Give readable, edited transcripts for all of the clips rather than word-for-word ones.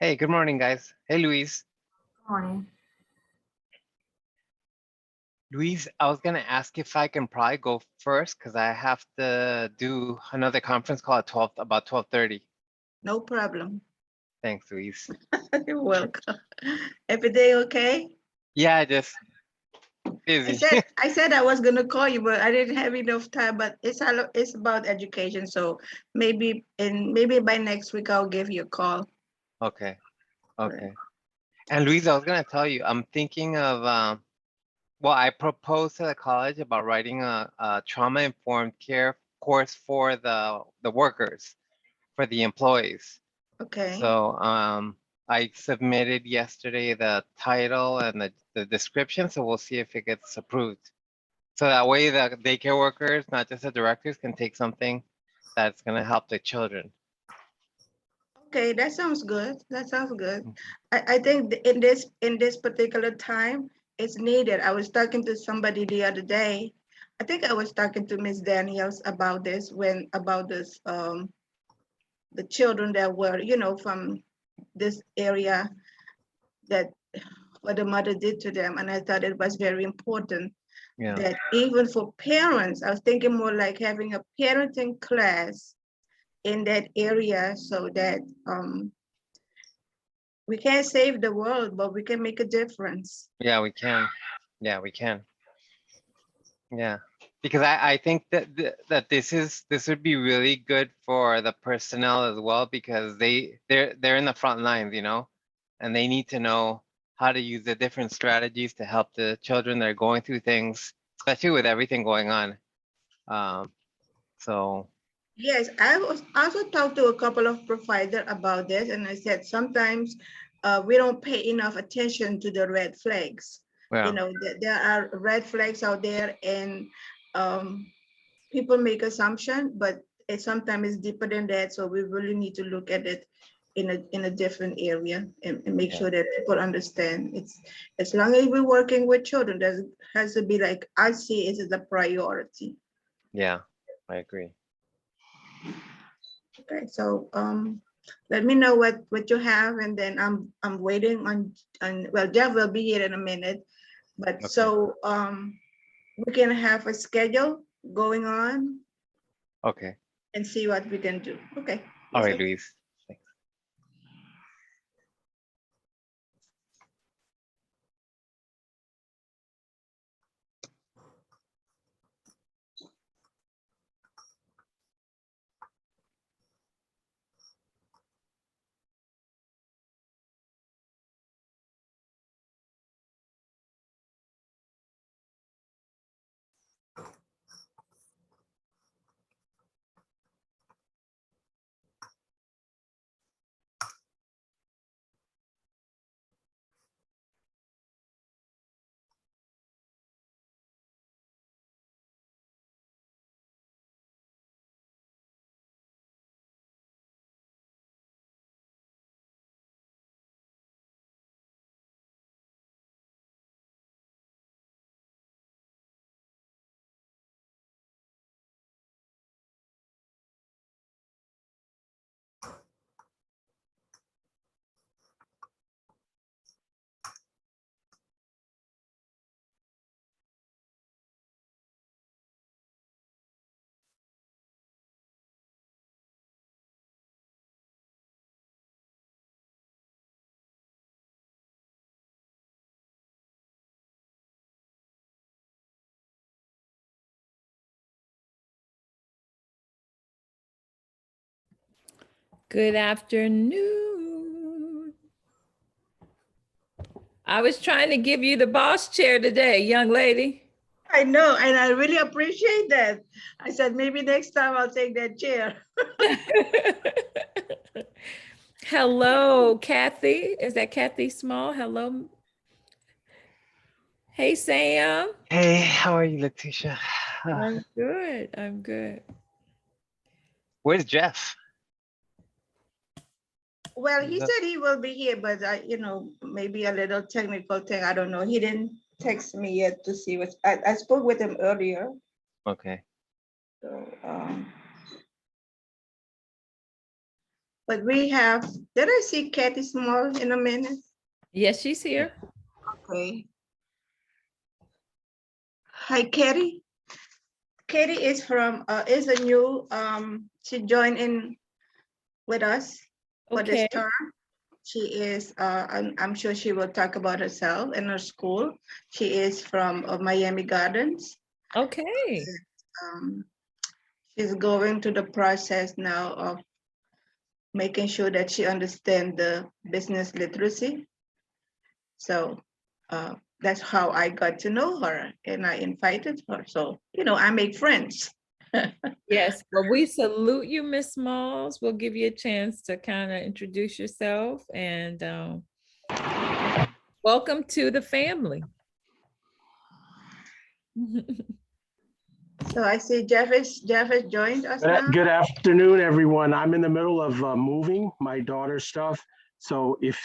Hey, good morning, guys. Hey, Luis. Morning. Luis, I was gonna ask if I can probably go first because I have to do another conference call at 12, about 12:30. No problem. Thanks, Luis. You're welcome. Every day okay? Yeah, just I busy. said I said I was gonna call you, but I didn't have enough time. But it's about education, so maybe by next week I'll give you a call. Okay, Right. okay. And Luis, I was gonna tell you, I'm thinking of, well, I proposed to the college about writing a trauma-informed care course for the workers, for the employees. Okay. So I submitted yesterday the title and the description, so we'll see if it gets approved. So that way the daycare workers, not just the directors, can take something that's gonna help the children. Okay, that sounds good. That sounds good. I think in this particular time, it's needed. I was talking to somebody the other day. I think I was talking to Miss Daniels about this the children that were, from this area that what the mother did to them. And I thought it was very important Yeah, that even for parents, I was thinking more like having a parenting class in that area so that we can't save the world, but we can make a difference. yeah, we can. Yeah, we can. Yeah, because I think that that this would be really good for the personnel as well because they're in the front lines, and they need to know how to use the different strategies to help the children that are going through things, especially with everything going on. Um, so Yes, I was also talked to a couple of providers about this, and I said sometimes we don't pay enough attention to the red flags. yeah, There are red flags out there, and um, people make assumption, but sometimes it's deeper than that. So we really need to look at it in a different area and make yeah, sure that people understand. It's as long as we're working with children, there has to be like I see it as a priority. yeah, I agree. Okay, so let me know what you have, and then I'm waiting on well, Jeff will be here in a minute, but Okay, so we can have a schedule going on okay. and see what we can do. Okay, All yes, right, sir. Luis. Good afternoon. I was trying to give you the boss chair today, young lady. I know, and I really appreciate that. I said maybe next time I'll take that chair. Hello, Kathy. Is that Kathy Small? Hello. Hey, Sam. Hey, how are you, Letitia? I'm good. I'm good. Where's Jeff? Well, He's he up. said he will be here, but maybe a little technical thing. I don't know. He didn't text me yet to see what I spoke with him earlier. Okay. So But we have, did I see Kathy Small in a minute? Yes, she's here. Okay. Hi, Katie. Katie is is a new, she joined in with us for this Okay. term. She is, I'm sure she will talk about herself and her school. She is from Miami Gardens. Okay. She's going through the process now of making sure that she understands the business literacy. So that's how I got to know her and I invited her. So, I make friends. Yes, well, we salute you, Miss Smalls. We'll give you a chance to kind of introduce yourself and welcome to the family. So I see Jeff has joined us now. Good afternoon, everyone. I'm in the middle of moving my daughter's stuff. So if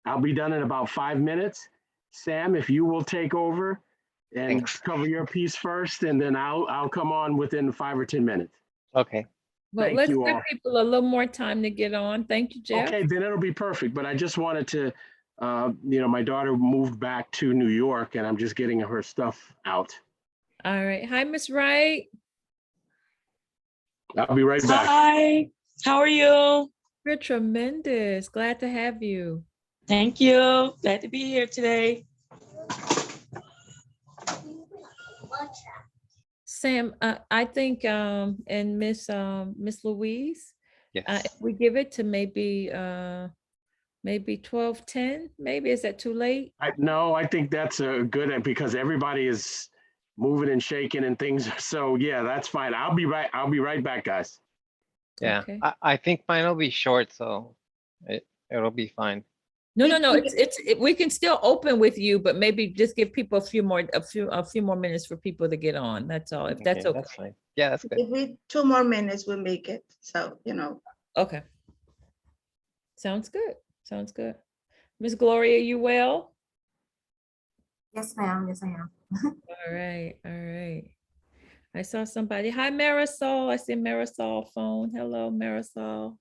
I'll be done in about 5 minutes. Sam, if you will take over and Thanks. cover your piece first, and then I'll come on within 5 or 10 minutes. Okay. Well, Thank let's you give all. people a little more time to get on. Thank you, Jeff. Okay, then it'll be perfect. But I just wanted to, my daughter moved back to New York and I'm just getting her stuff out. All right. Hi, Miss Wright. I'll be right back. Hi, how are you? You're tremendous. Glad to have you. Thank you. Glad to be here today. Sam, I think and Miss Louise, Yes. we give it to maybe 12:10. Maybe is that too late? No, I think that's a good, because everybody is moving and shaking and things. So yeah, that's fine. I'll be right back, guys. Yeah. Okay. I think mine will be short, so it'll be fine. No. We can still open with you, but maybe just give people a few more minutes for people to get on. That's all. If that's okay. That's fine. Yeah, that's good. If we 2 more minutes, we'll make it. So, Okay. Sounds good. Sounds good. Miss Gloria, you well? Yes, ma'am. Yes, I am. All right. All right. I saw somebody. Hi, Marisol. I see Marisol phone. Hello, Marisol.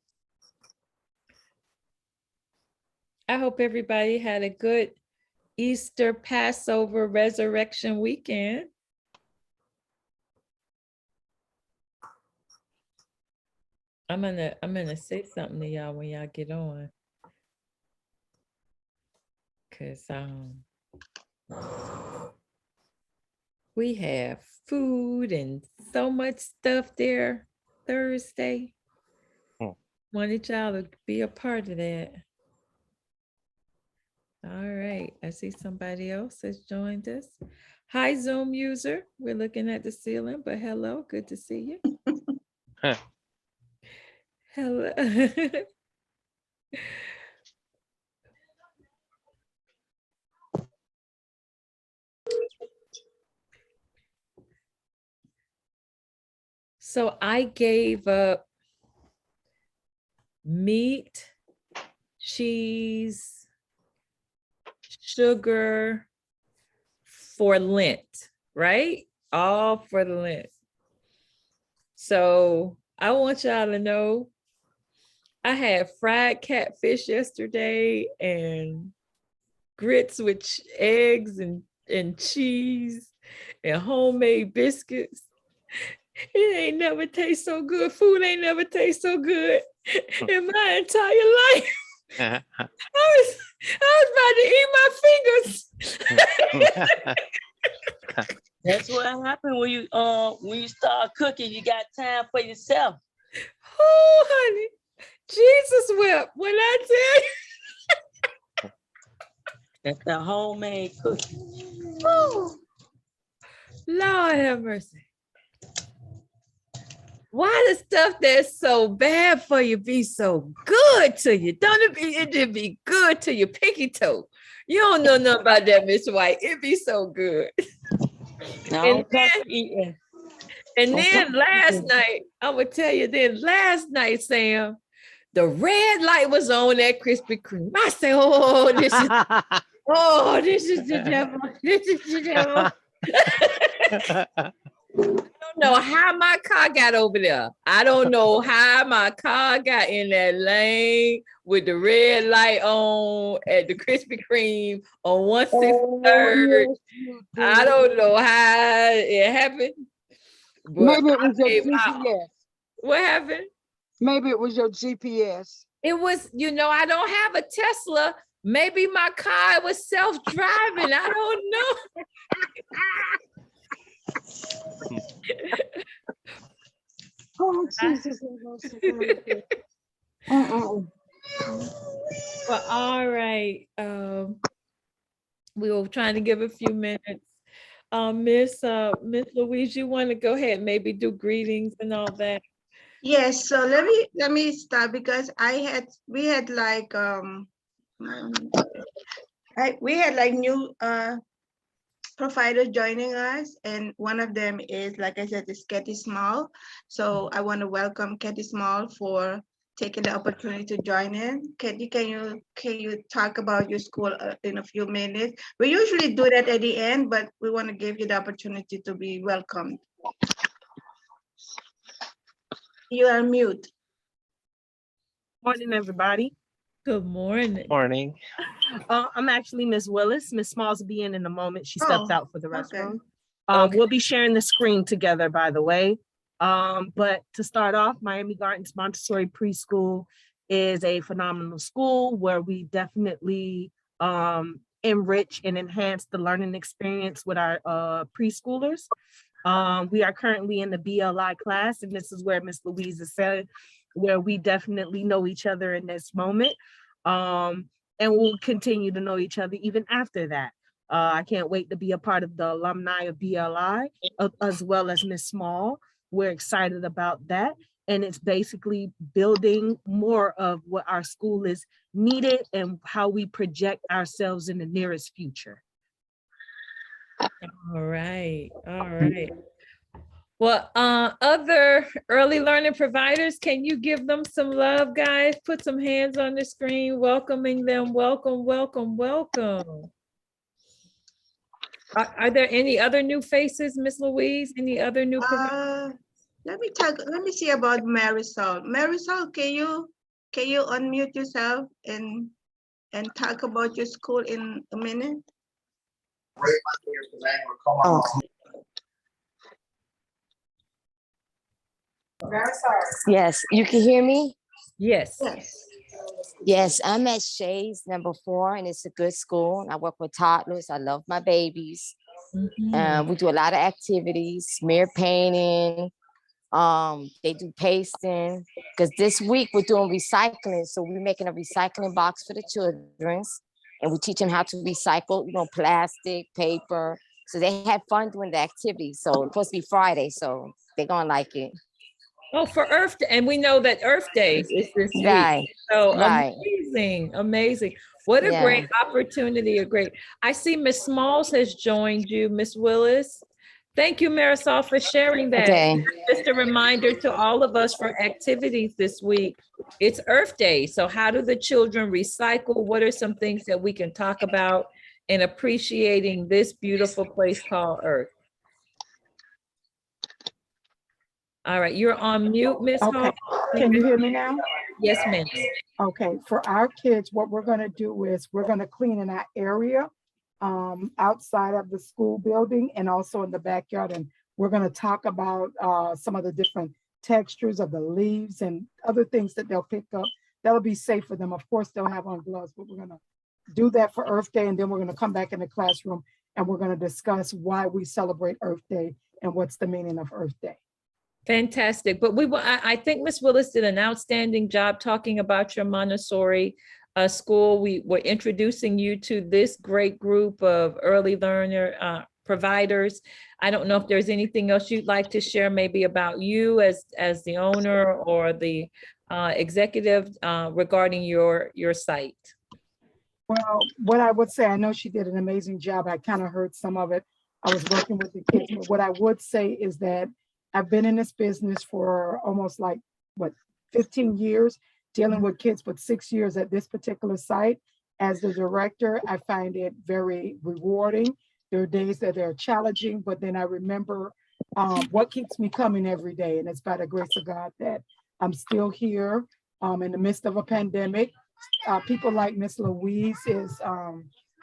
I hope everybody had a good Easter, Passover, Resurrection weekend. I'm gonna say something to y'all when y'all get on. Cause we have food and so much stuff there Thursday. Wanted y'all to be a part of that. All right, I see somebody else has joined us. Hi, Zoom user. We're looking at the ceiling, but hello, good to see you. Huh. Hello. So I gave up meat, cheese, sugar for Lent, right? All for the Lent. So I want y'all to know I had fried catfish yesterday and grits with eggs and cheese and homemade biscuits. It ain't never taste so good. Food ain't never taste so good in my entire life. I was about to eat my fingers. That's what happened when you start cooking. You got time for yourself. Oh, honey, Jesus wept when I tell you. That's the homemade cooking. Oh, Lord have mercy. Why the stuff that's so bad for you be so good to you? Don't it just be good to your pinky toe? You don't know nothing about that, Miss White. It be so good. No, eating. And then last night, I would tell you, last night, Sam, the red light was on that Krispy Kreme. I said, oh, this is the devil. This is the devil. don't know how my car got over there. I don't know how my car got in that lane with the red light on at the Krispy Kreme on 163rd. yes, you I did. don't know how it happened. But Maybe it was your I- GPS. what happened? Maybe it was your GPS. It was, I don't have a Tesla. Maybe my car was self-driving. I don't know. Oh, Jesus. Uh-uh. Well, all right. We were trying to give a few minutes. Miss Louise, you want to go ahead, maybe do greetings and all that? Yes, so let me start because we had like we had like new providers joining us, and one of them is, like I said, is Katie Small. So I want to welcome Katie Small for taking the opportunity to join in. Katie, can you talk about your school in a few minutes? We usually do that at the end, but we want to give you the opportunity to be welcomed. You are mute. Morning, everybody. Good morning. Morning. I'm actually Miss Willis. Miss Smalls will be in a moment. She stepped Oh, out for the okay. restroom. Okay. We'll be sharing the screen together, by the way. But to start off, Miami Gardens Montessori Preschool is a phenomenal school where we definitely enrich and enhance the learning experience with our preschoolers. We are currently in the BLI class, and this is where Miss Louise said, where we definitely know each other in this moment. And we'll continue to know each other even after that. I can't wait to be a part of the alumni of BLI, as well as Miss Small. We're excited about that. And it's basically building more of what our school is needed and how we project ourselves in the nearest future. All right. All right. Well, other early learning providers, can you give them some love, guys? Put some hands on the screen, welcoming them. Welcome, welcome, welcome. Are there any other new faces, Miss Louise? Any other new providers? Let me see about Marisol. Marisol, can you unmute yourself and talk about your school in a minute? Okay. Yes, you can hear me? Yes. Yes. Yes, I'm at Shay's number 4, and it's a good school. I work with toddlers. I love my babies. Mhm. We do a lot of activities, smear painting. They do pasting. Because this week we're doing recycling. So we're making a recycling box for the children's. And we teach them how to recycle, plastic, paper. So they have fun doing the activity. So it's supposed to be Friday, so they're going to like it. Oh, for Earth Day, and we know that Earth Day is this week. Right. So Right. amazing, amazing. What a great opportunity, I see Miss Smalls has joined you, Miss Willis. Thank you, Marisol, for sharing that. Okay. Just a reminder to all of us for activities this week. It's Earth Day. So how do the children recycle? What are some things that we can talk about in appreciating this beautiful place called Earth? All right, you're on mute, Miss Okay, Hall. can you hear me now? Yes, ma'am. Okay, for our kids, what we're gonna do is we're gonna clean in our area outside of the school building and also in the backyard. And we're gonna talk about some of the different textures of the leaves and other things that they'll pick up. That'll be safe for them. Of course, they'll have on gloves, but we're gonna do that for Earth Day. And then we're gonna come back in the classroom and we're gonna discuss why we celebrate Earth Day and what's the meaning of Earth Day. Fantastic. But I think Ms. Willis did an outstanding job talking about your Montessori school. We were introducing you to this great group of early learner providers. I don't know if there's anything else you'd like to share maybe about you as the owner or the executive regarding your site. Well, what I would say, I know she did an amazing job. I kind of heard some of it. I was working with the kids, but what I would say is that I've been in this business for almost 15 years, dealing with kids, but 6 years at this particular site. As the director, I find it very rewarding. There are days that are challenging, but then I remember what keeps me coming every day. And it's by the grace of God that I'm still here in the midst of a pandemic. People like Miss Louise is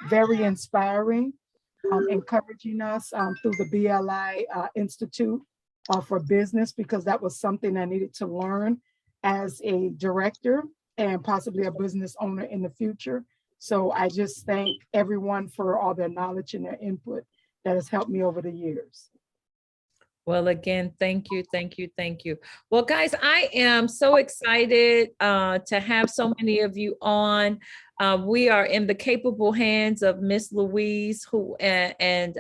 very inspiring, encouraging us through the BLI Institute for Business, because that was something I needed to learn as a director and possibly a business owner in the future. So I just thank everyone for all their knowledge and their input that has helped me over the years. Well, again, thank you, thank you, thank you. Well, guys, I am so excited to have so many of you on. We are in the capable hands of Miss Louise and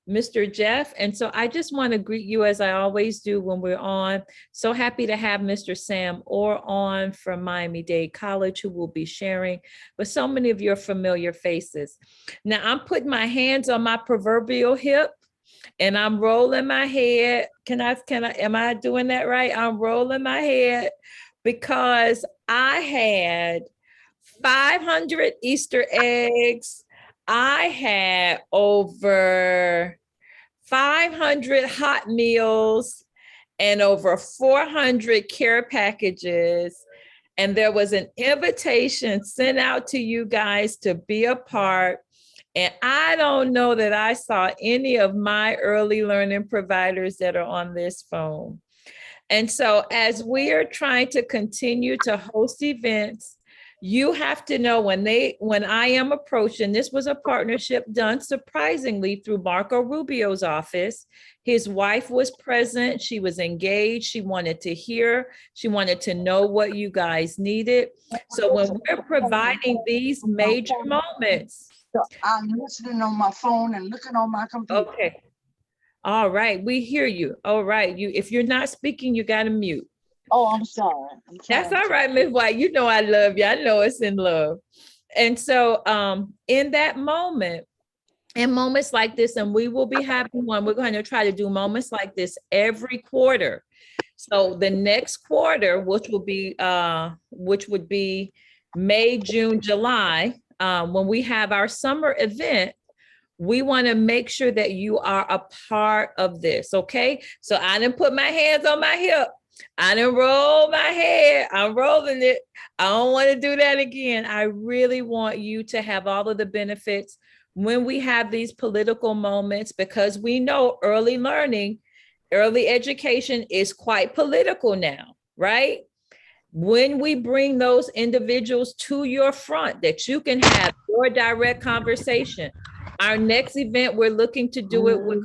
Mr. Jeff. And so I just want to greet you as I always do when we're on. So happy to have Mr. Sam Orr on from Miami-Dade College, who will be sharing, but so many of your familiar faces. Now I'm putting my hands on my proverbial hip and I'm rolling my head. Am I doing that right? I'm rolling my head because I had 500 Easter eggs. I had over 500 hot meals and over 400 care packages. And there was an invitation sent out to you guys to be a part. And I don't know that I saw any of my early learning providers that are on this phone. And so as we are trying to continue to host events, you have to know when I am approaching, this was a partnership done surprisingly through Marco Rubio's office. His wife was present. She was engaged. She wanted to hear. She wanted to know what you guys needed. So when we're providing these major moments. So I'm listening on my phone and looking on my computer. Okay. All right. We hear you. All right. If you're not speaking, you got to mute. Oh, I'm sorry. That's all right, Ms. White. You know I love you. I know it's in love. And so in that moment, in moments like this, and we will be having one, we're going to try to do moments like this every quarter. So the next quarter, which would be May, June, July, when we have our summer event, we want to make sure that you are a part of this. Okay. So I didn't put my hands on my hip. I didn't roll my head. I'm rolling it. I don't want to do that again. I really want you to have all of the benefits when we have these political moments, because we know early learning, early education is quite political now, right? When we bring those individuals to your front, that you can have your direct conversation. Our next event, we're looking to do it with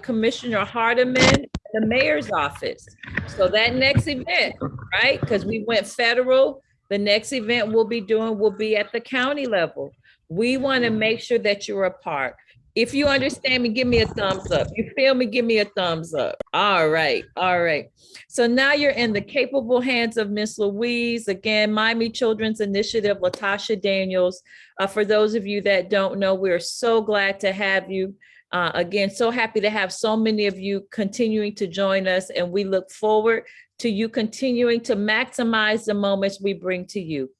Commissioner Hardiman, the mayor's office. So that next event, right? Because we went federal, the next event we'll be at the county level. We want to make sure that you're a part. If you understand me, give me a thumbs up. You feel me? Give me a thumbs up. All right. All right. So now you're in the capable hands of Miss Louise. Again, Miami Children's Initiative, Latasha Daniels. For those of you that don't know, we're so glad to have you. Again, so happy to have so many of you continuing to join us, and we look forward to you continuing to maximize the moments we bring to you.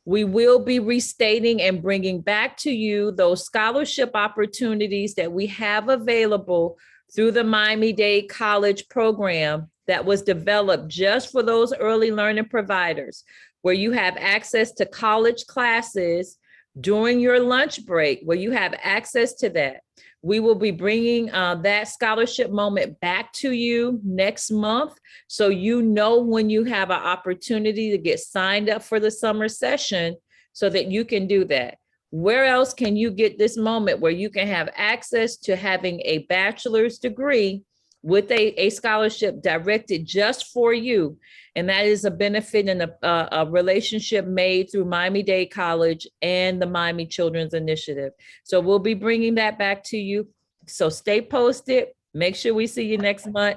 We will be restating and bringing back to you those scholarship opportunities that we have available through the Miami-Dade College program that was developed just for those early learning providers, where you have access to college classes during your lunch break, where you have access to that. We will be bringing that scholarship moment back to you next month. So you know when you have an opportunity to get signed up for the summer session so that you can do that. Where else can you get this moment where you can have access to having a bachelor's degree with a scholarship directed just for you? And that is a benefit and a relationship made through Miami-Dade College and the Miami Children's Initiative. So we'll be bringing that back to you. So stay posted. Make sure we see you next month.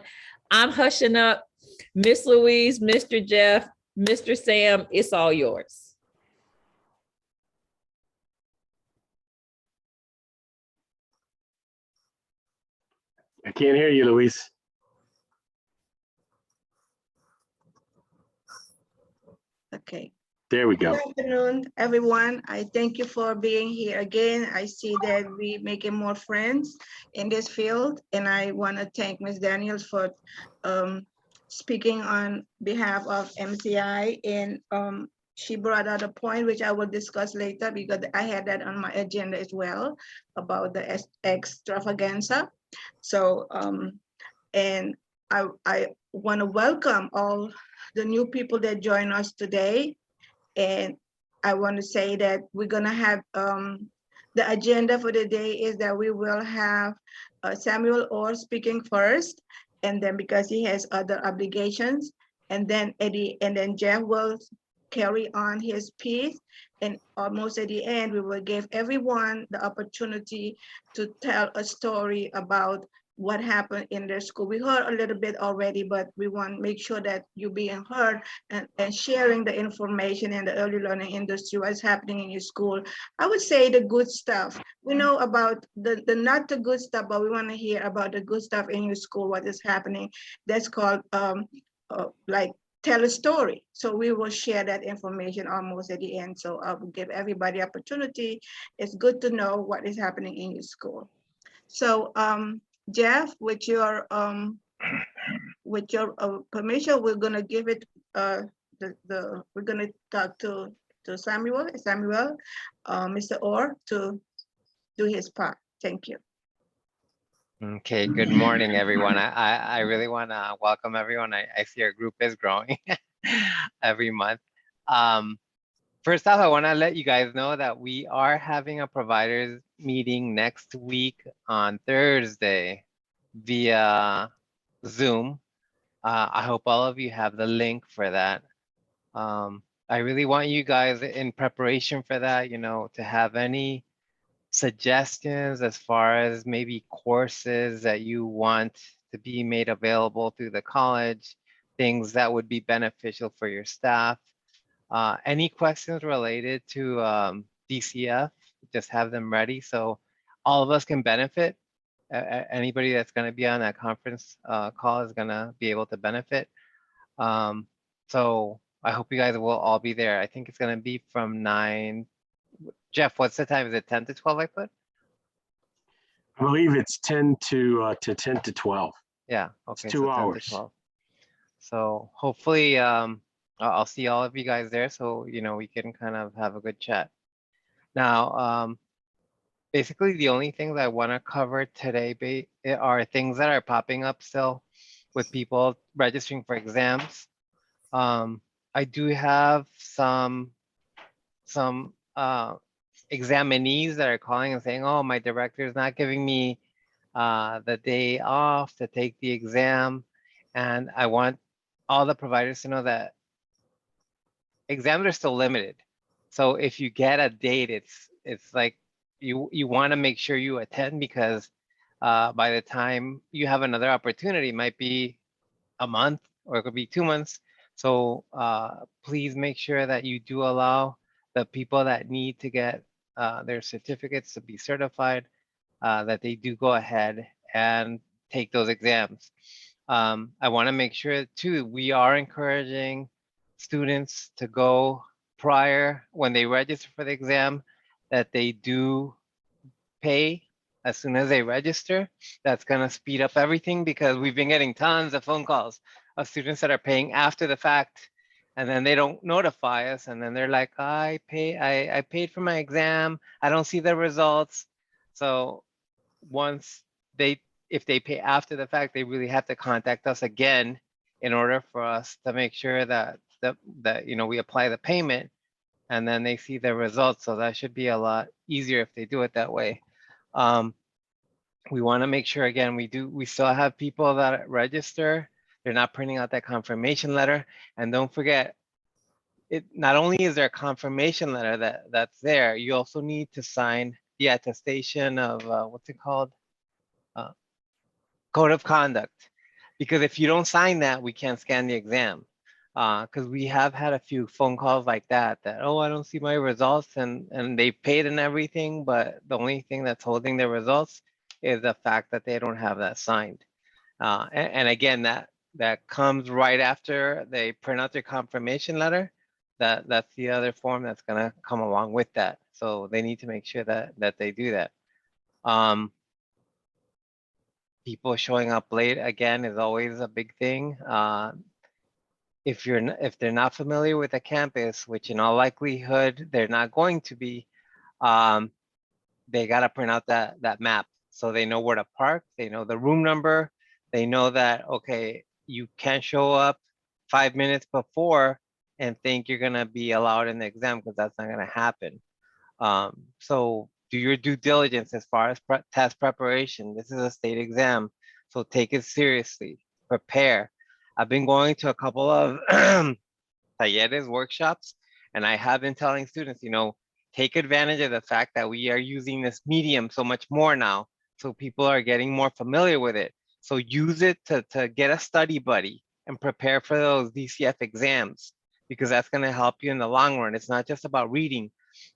I'm hushing up. Miss Louise, Mr. Jeff, Mr. Sam, it's all yours. I can't hear you, Louise. Okay. There we go. Good afternoon, everyone. I thank you for being here again. I see that we making more friends in this field, and I want to thank Ms. Daniels for speaking on behalf of MCI. And she brought out a point which I will discuss later because I had that on my agenda as well about the extravaganza. So, and I want to welcome all the new people that join us today. And I want to say that we're gonna have, the agenda for the day is that we will have Samuel Orr speaking first, and then because he has other obligations, and then Eddie, and then Jeff will carry on his piece. And almost at the end, we will give everyone the opportunity to tell a story about what happened in their school. We heard a little bit already, but we want to make sure that you're being heard and sharing the information in the early learning industry, what's happening in your school. I would say the good stuff. We know about the not the good stuff, but we want to hear about the good stuff in your school, what is happening. That's called like tell a story. So we will share that information almost at the end. So I will give everybody opportunity. It's good to know what is happening in your school. So Jeff, with your permission, we're gonna give it we're gonna talk to Samuel, Mr. Orr to do his part. Thank you. Okay, good morning, everyone. I really want to welcome everyone. I see our group is growing every month. First off, I want to let you guys know that we are having a providers meeting next week on Thursday via Zoom. I hope all of you have the link for that. I really want you guys in preparation for that, to have any suggestions as far as maybe courses that you want to be made available through the college, things that would be beneficial for your staff. Any questions related to DCF, just have them ready so all of us can benefit. Anybody that's going to be on that conference call is going to be able to benefit. So I hope you guys will all be there. I think it's going to be from 9. Jeff, what's the time? Is it 10 to 12 I put? I believe it's 10 to 10 to 12. Yeah, okay. It's 2 so 10 to hours. 12. So hopefully I'll see all of you guys there so, we can kind of have a good chat. Now, basically the only things I want to cover today are things that are popping up still with people registering for exams. I do have some examinees that are calling and saying, oh, my director is not giving me the day off to take the exam. And I want all the providers to know that exams are still limited. So if you get a date, it's like you want to make sure you attend because by the time you have another opportunity, it might be a month or it could be 2 months. So please make sure that you do allow the people that need to get their certificates to be certified, that they do go ahead and take those exams. I want to make sure too, we are encouraging students to go prior when they register for the exam, that they do pay as soon as they register. That's going to speed up everything because we've been getting tons of phone calls of students that are paying after the fact, and then they don't notify us, and then they're like, I paid for my exam, I don't see the results. So once if they pay after the fact, they really have to contact us again in order for us to make sure that we apply the payment and then they see the results. So that should be a lot easier if they do it that way. We want to make sure, again, we still have people that register. They're not printing out that confirmation letter. And don't forget, it not only is there a confirmation letter that's there, you also need to sign the attestation of what's it called? Code of conduct. Because if you don't sign that, we can't scan the exam. Because we have had a few phone calls like that, oh, I don't see my results, and they paid and everything, but the only thing that's holding their results is the fact that they don't have that signed. And again, that comes right after they print out their confirmation letter. that's the other form that's gonna come along with that. So they need to make sure that they do that. People showing up late again is always a big thing. If they're not familiar with the campus, which in all likelihood they're not going to be, they got to print out that map so they know where to park, they know the room number, they know that, okay, you can't show up 5 minutes before and think you're going to be allowed in the exam, because that's not going to happen. So do your due diligence as far as test preparation. This is a state exam, so take it seriously, prepare. I've been going to a couple of talleres, workshops, and I have been telling students, take advantage of the fact that we are using this medium so much more now. So people are getting more familiar with it. So use it to get a study buddy and prepare for those DCF exams, because that's going to help you in the long run. It's not just about reading.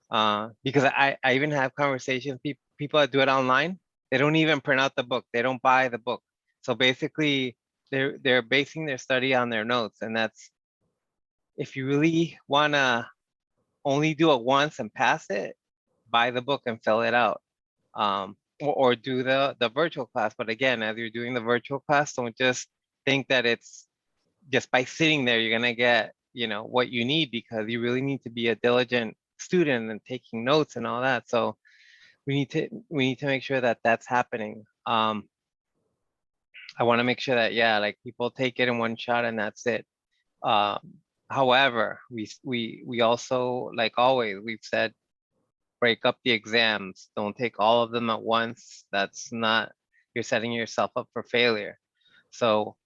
Because I even have conversations, people that do it online, they don't even print out the book. They don't buy the book. So basically they're basing their study on their notes. And that's, if you really want to only do it once and pass it, buy the book and fill it out. Or do the virtual class. But again, as you're doing the virtual class, don't just think that it's just by sitting there, you're going to get, what you need, because you really need to be a diligent student and taking notes and all that. So we need to make sure that that's happening. I want to make sure that, like, people take it in one shot and that's it. However, we also, like always, we've said, break up the exams. Don't take all of them at once. That's not, you're setting yourself up for failure. So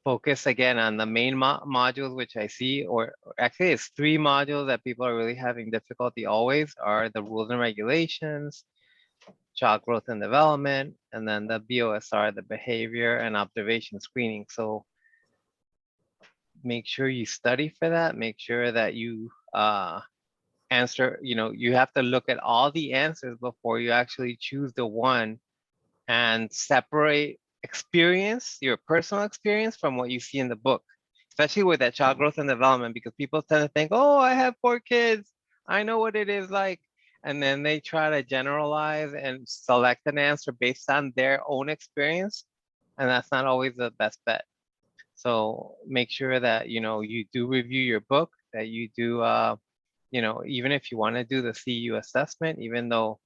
focus again on the main modules, which I see, or actually it's 3 modules that people are really having difficulty always, are the rules and regulations, child growth and development, and then the BOSR, the behavior and observation screening. So make sure you study for that. Make sure that you answer, you have to look at all the answers before you actually choose the one, and separate experience, your personal experience, from what you see in the book, especially with that child growth and development, because people tend to think, oh, I have 4 kids, I know what it is like. And then they try to generalize and select an answer based on their own experience. And that's not always the best bet. So make sure that, you do review your book, that you do, even if you want to do the CU assessment, even though,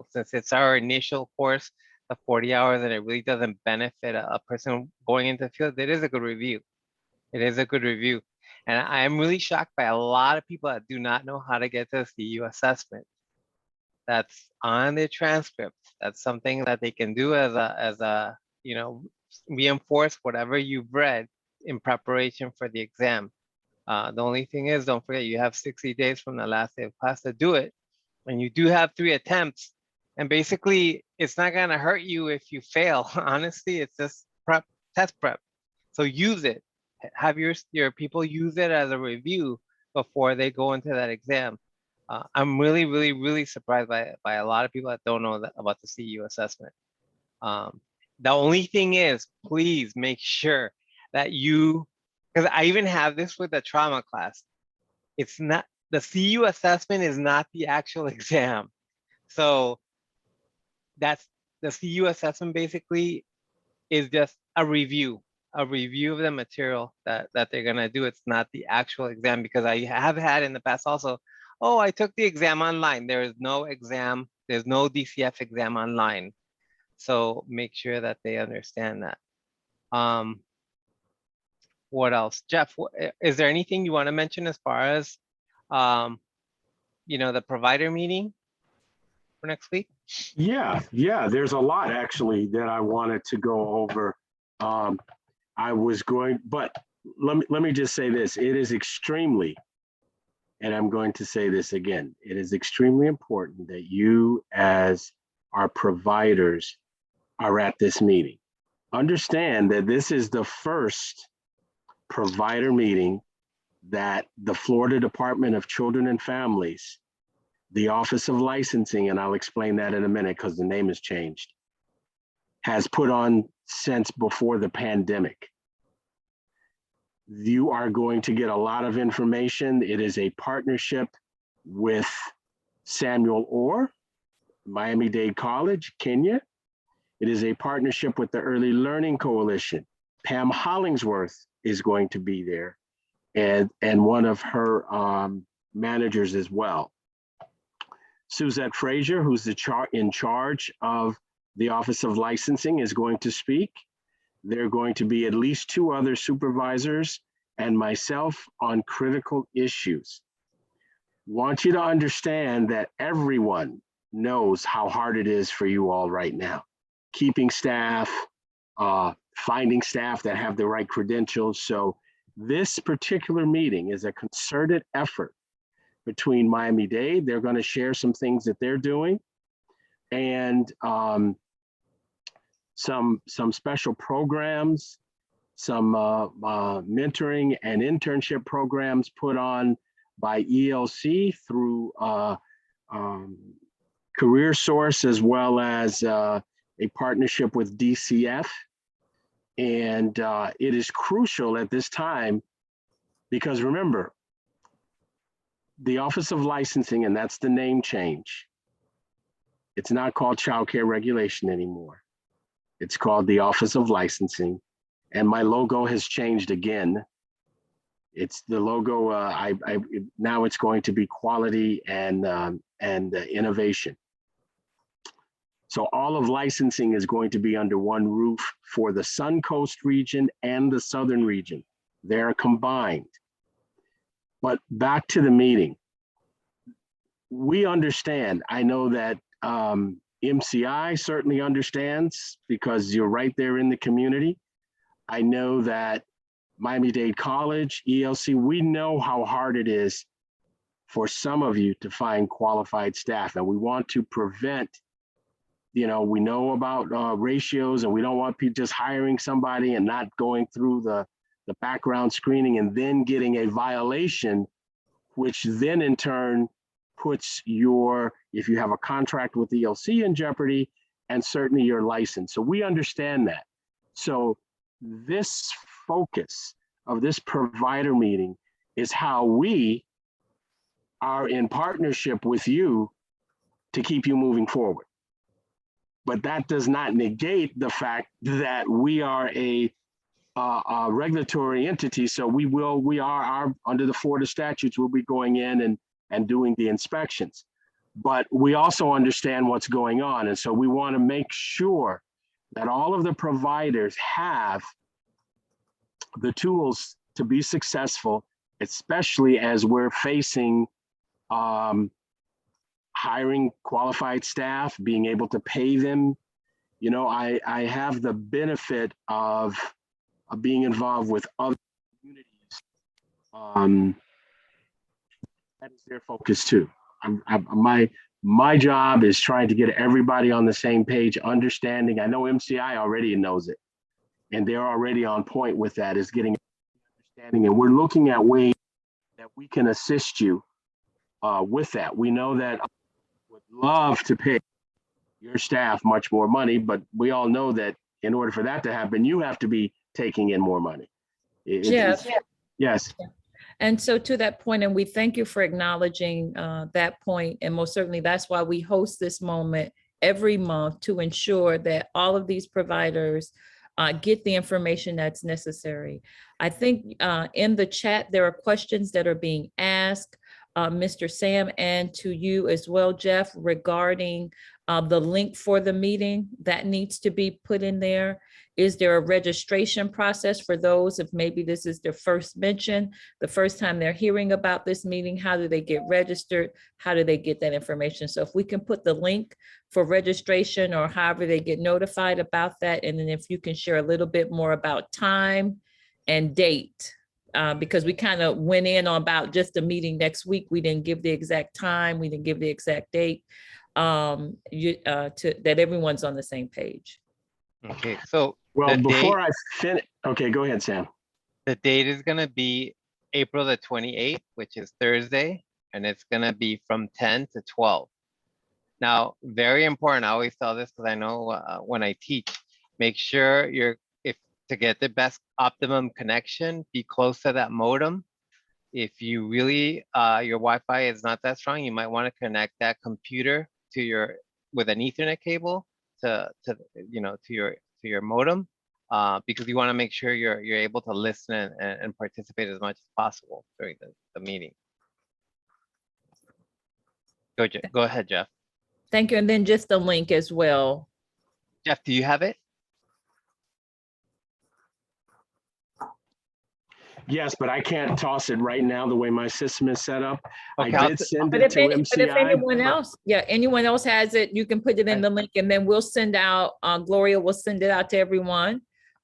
since it's our initial course, the 40 hours, and it really doesn't benefit a person going into the field, it is a good review. It is a good review. And I am really shocked by a lot of people that do not know how to get to the CU assessment. That's on their transcript. That's something that they can do as a reinforce whatever you've read in preparation for the exam. The only thing is, don't forget, you have 60 days from the last day of class to do it. And you do have 3 attempts. And basically, it's not going to hurt you if you fail. Honestly, it's just test prep. So use it. Have your people use it as a review before they go into that exam. I'm really, really, really surprised by a lot of people that don't know about the CU assessment. The only thing is, please make sure that because I even have this with the trauma class. It's not, the CU assessment is not the actual exam. So that's, the CU assessment basically is just a review of the material that they're gonna do. It's not the actual exam, because I have had in the past also, oh, I took the exam online. There is no exam, there's no DCF exam online. So make sure that they understand that. What else? Jeff, is there anything you want to mention as far as, the provider meeting for next week? Yeah, there's a lot actually that I wanted to go over. I was going, but let me just say this. It is extremely, and I'm going to say this again, it is extremely important that you as our providers are at this meeting. Understand that this is the first provider meeting that the Florida Department of Children and Families, the Office of Licensing, and I'll explain that in a minute because the name has changed, has put on since before the pandemic. You are going to get a lot of information. It is a partnership with Samuel Orr, Miami-Dade College, Kenya. It is a partnership with the Early Learning Coalition. Pam Hollingsworth is going to be there, and one of her managers as well. Suzette Frazier, who's in charge of the Office of Licensing, is going to speak. There are going to be at least 2 other supervisors and myself on critical issues. Want you to understand that everyone knows how hard it is for you all right now. Keeping staff, finding staff that have the right credentials. So this particular meeting is a concerted effort between Miami-Dade. They're going to share some things that they're doing, and some special programs, some mentoring and internship programs put on by ELC through Career Source, as well as a partnership with DCF. And it is crucial at this time because remember, the Office of Licensing, and that's the name change. It's not called Child Care Regulation anymore. It's called the Office of Licensing. And my logo has changed again. It's the logo, now it's going to be quality and innovation. So all of licensing is going to be under one roof for the Suncoast region and the Southern region. They're combined. But back to the meeting. We understand, I know that MCI certainly understands because you're right there in the community. I know that Miami-Dade College, ELC, we know how hard it is for some of you to find qualified staff, and we want to prevent, we know about ratios, and we don't want people just hiring somebody and not going through the background screening and then getting a violation, which then in turn puts if you have a contract with ELC in jeopardy, and certainly your license. So we understand that. So this focus of this provider meeting is how we are in partnership with you to keep you moving forward. But that does not negate the fact that we are a regulatory entity. So we are under the Florida statutes, we'll be going in and doing the inspections. But we also understand what's going on. And so we want to make sure that all of the providers have the tools to be successful, especially as we're facing hiring qualified staff, being able to pay them. I have the benefit of being involved with other communities. That is their focus too. My job is trying to get everybody on the same page, understanding. I know MCI already knows it, and they're already on point with that, is getting understanding. And we're looking at ways that we can assist you with that. We know that I would love to pay your staff much more money, but we all know that in order for that to happen, you have to be taking in more money. Jeff. Yes. And so to that point, and we thank you for acknowledging that point, and most certainly that's why we host this moment every month, to ensure that all of these providers get the information that's necessary. I think in the chat, there are questions that are being asked, Mr. Sam, and to you as well, Jeff, regarding the link for the meeting that needs to be put in there. Is there a registration process for those, if maybe this is their first mention, the first time they're hearing about this meeting? How do they get registered? How do they get that information? So if we can put the link for registration, or however they get notified about that, and then if you can share a little bit more about time and date, because we kind of went in on about just the meeting next week. We didn't give the exact time, we didn't give the exact date, that everyone's on the same page. Okay, so well, before I finish, okay, go ahead, Sam. The date is going to be April the 28th, which is Thursday, and it's going to be from 10 to 12. Now, very important, I always tell this because I know when I teach, make sure to get the best optimum connection, be close to that modem. If you really, your Wi-Fi is not that strong, you might want to connect that computer to your, with an Ethernet cable to your modem, because you want to make sure you're able to listen and participate as much as possible during the meeting. Go ahead, Jeff. Thank you. And then just the link as well. Jeff, do you have it? Yes, but I can't toss it right now the way my system is set up. Okay, I did send But it if, to MCI. but if anyone but- else, yeah, anyone else has it, you can put it in the link and then we'll send out, Gloria will send it out to everyone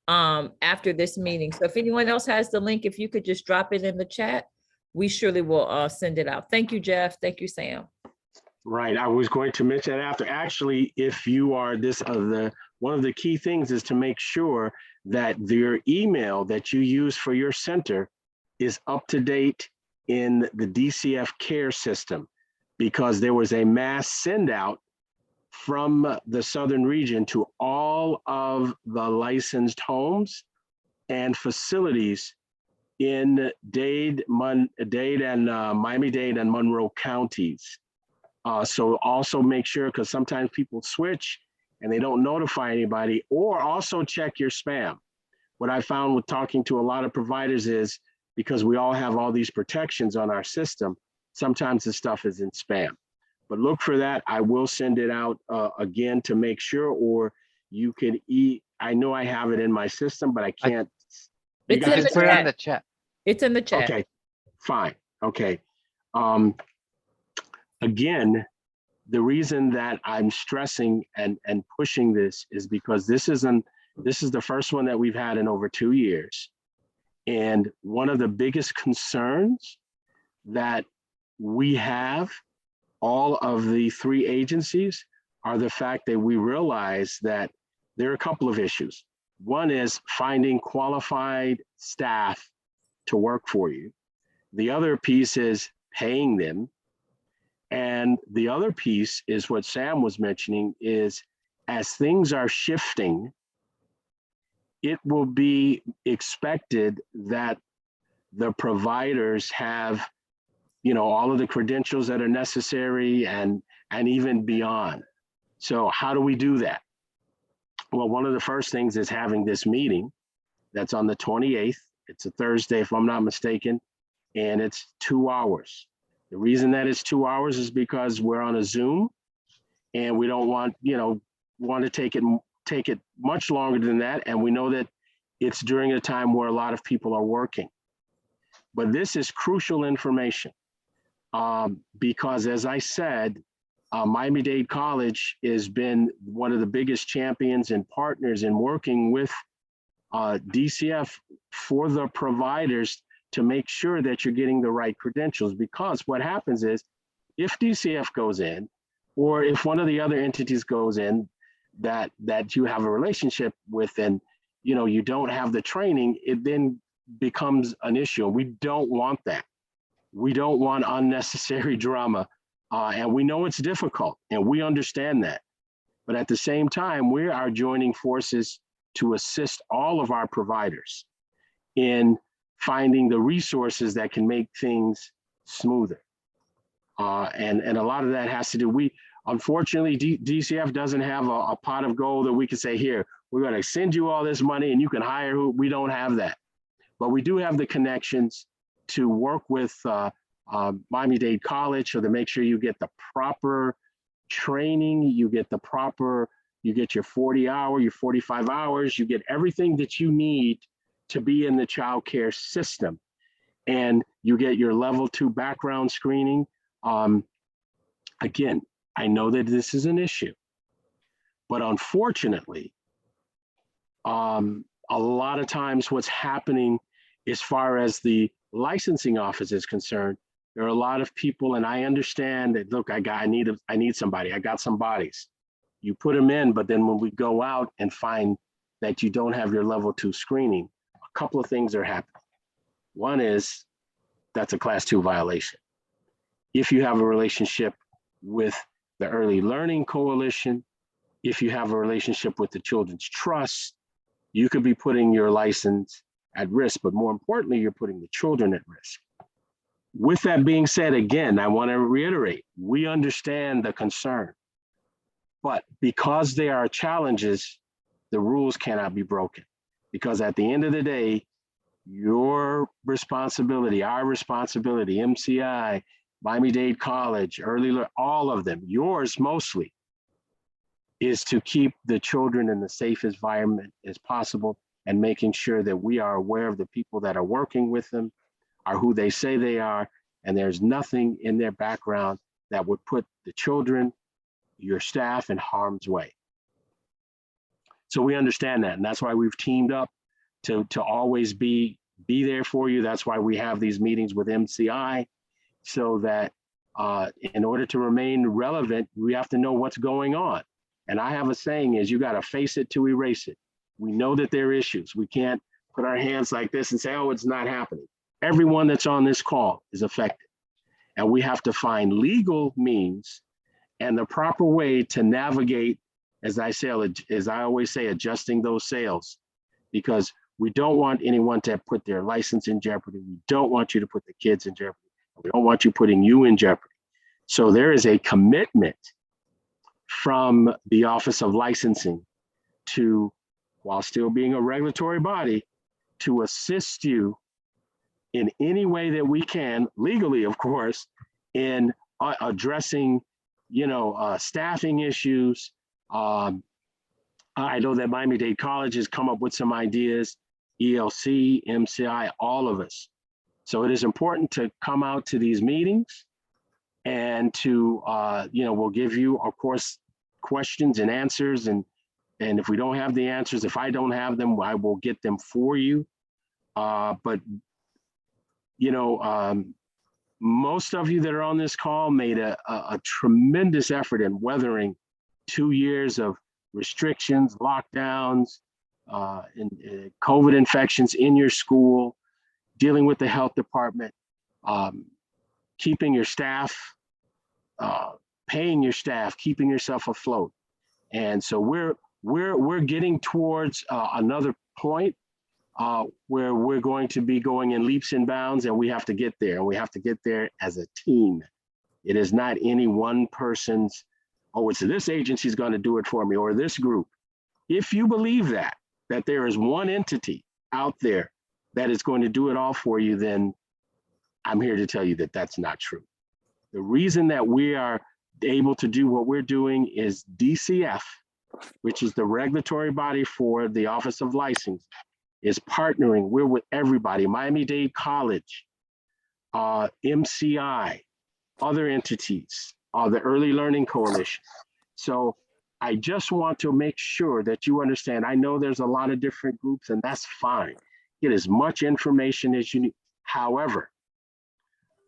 after this meeting. So if anyone else has the link, if you could just drop it in the chat, we surely will send it out. Thank you, Jeff. Thank you, Sam. Right, I was going to mention that after. Actually, if you are this, one of the key things is to make sure that your email that you use for your center is up to date in the DCF care system, because there was a mass send out from the Southern region to all of the licensed homes and facilities in Dade and Miami-Dade and Monroe counties. So also make sure, because sometimes people switch and they don't notify anybody, or also check your spam. What I found with talking to a lot of providers is, because we all have all these protections on our system, sometimes the stuff is in spam. But look for that. I will send it out again to make sure, or you can I know I have it in my system, but I can't. It's in Just put it on the chat. It's in the chat. Okay, fine. Okay. Again, the reason that I'm stressing and pushing this is because this is the first one that we've had in over 2 years. And one of the biggest concerns that we have, all of the 3 agencies, are the fact that we realize that there are a couple of issues. One is finding qualified staff to work for you. The other piece is paying them. And the other piece is what Sam was mentioning, is as things are shifting, it will be expected that the providers have, all of the credentials that are necessary and even beyond. So how do we do that? Well, one of the first things is having this meeting that's on the 28th. It's a Thursday, if I'm not mistaken, and it's 2 hours. The reason that it's 2 hours is because we're on a Zoom and we don't want to take it much longer than that. And we know that it's during a time where a lot of people are working. But this is crucial information because, as I said, Miami-Dade College has been one of the biggest champions and partners in working with DCF for the providers to make sure that you're getting the right credentials. Because what happens is, if DCF goes in, or if one of the other entities goes in that you have a relationship with, and you don't have the training, it then becomes an issue. We don't want that. We don't want unnecessary drama. And we know it's difficult, and we understand that. But at the same time, we are joining forces to assist all of our providers in finding the resources that can make things smoother. And a lot of that has to do, unfortunately, DCF doesn't have a pot of gold that we can say, here, we're going to send you all this money and you can hire who. We don't have that. But we do have the connections to work with Miami-Dade College, so to make sure you get the proper training, you get your 40 hour, your 45 hours, you get everything that you need to be in the child care system. And you get your level 2 background screening. Again, I know that this is an issue, but unfortunately, a lot of times what's happening as far as the licensing office is concerned, there are a lot of people, and I understand that, look, I need somebody, I got some bodies. You put them in, but then when we go out and find that you don't have your level 2 screening, a couple of things are happening. One is, that's a class 2 violation. If you have a relationship with the Early Learning Coalition, if you have a relationship with the Children's Trust, you could be putting your license at risk, but more importantly, you're putting the children at risk. With that being said, again, I want to reiterate, we understand the concern, but because there are challenges, the rules cannot be broken. Because at the end of the day, your responsibility, our responsibility, MCI, Miami-Dade College, all of them, yours mostly, is to keep the children in the safest environment as possible and making sure that we are aware of the people that are working with them, are who they say they are, and there's nothing in their background that would put the children, your staff in harm's way. So we understand that, and that's why we've teamed up to always be there for you. That's why we have these meetings with MCI, so that in order to remain relevant, we have to know what's going on. And I have a saying is, you got to face it to erase it. We know that there are issues. We can't put our hands like this and say, oh, it's not happening. Everyone that's on this call is affected. And we have to find legal means and the proper way to navigate, as I always say, adjusting those sails, because we don't want anyone to put their license in jeopardy. We don't want you to put the kids in jeopardy. We don't want you putting you in jeopardy. So there is a commitment from the Office of Licensing to, while still being a regulatory body, to assist you in any way that we can, legally, of course, in addressing, staffing issues. I know that Miami-Dade College has come up with some ideas, ELC, MCI, all of us. So it is important to come out to these meetings and to, we'll give you, of course, questions and answers. And if we don't have the answers, if I don't have them, I will get them for you. But most of you that are on this call made a tremendous effort in weathering 2 years of restrictions, lockdowns, and COVID infections in your school, dealing with the health department, keeping your staff, paying your staff, keeping yourself afloat. And so we're getting towards another point where we're going to be going in leaps and bounds, and we have to get there, and we have to get there as a team. It is not any one person's, oh, it's this agency's going to do it for me, or this group. If you believe that there is one entity out there that is going to do it all for you, then I'm here to tell you that that's not true. The reason that we are able to do what we're doing is DCF, which is the regulatory body for the Office of License, is partnering. We're with everybody, Miami-Dade College, MCI, other entities, the Early Learning Coalition. So I just want to make sure that you understand. I know there's a lot of different groups, and that's fine. Get as much information as you need. However,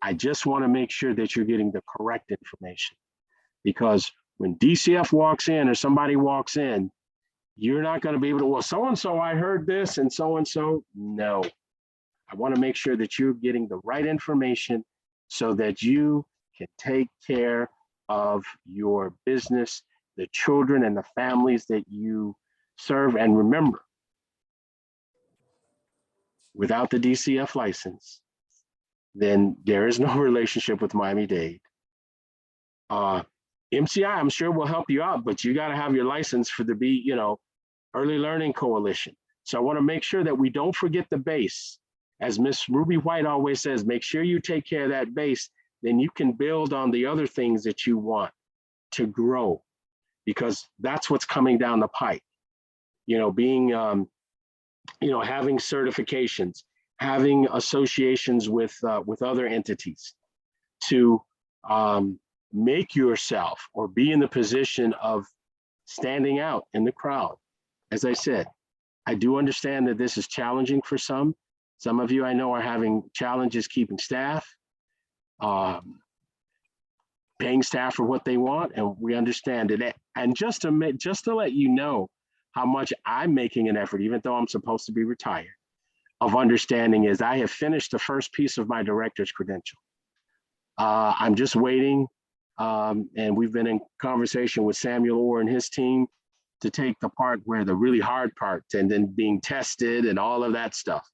I just want to make sure that you're getting the correct information, because when DCF walks in or somebody walks in, you're not going to be able to, well, so-and-so, I heard this and so-and-so. No, I want to make sure that you're getting the right information so that you can take care of your business, the children and the families that you serve. And remember, without the DCF license, then there is no relationship with Miami-Dade. MCI, I'm sure will help you out, but you got to have your license for the Early Learning Coalition. So I want to make sure that we don't forget the base. As Miss Ruby White always says, make sure you take care of that base, then you can build on the other things that you want to grow, because that's what's coming down the pipe. Being, having certifications, having associations with other entities to make yourself or be in the position of standing out in the crowd. As I said, I do understand that this is challenging for some. Some of you I know are having challenges keeping staff, paying staff for what they want, and we understand it. And just to let you know how much I'm making an effort, even though I'm supposed to be retired, of understanding is I have finished the first piece of my director's credential. I'm just waiting, and we've been in conversation with Samuel Orr and his team to take the part where the really hard parts and then being tested and all of that stuff.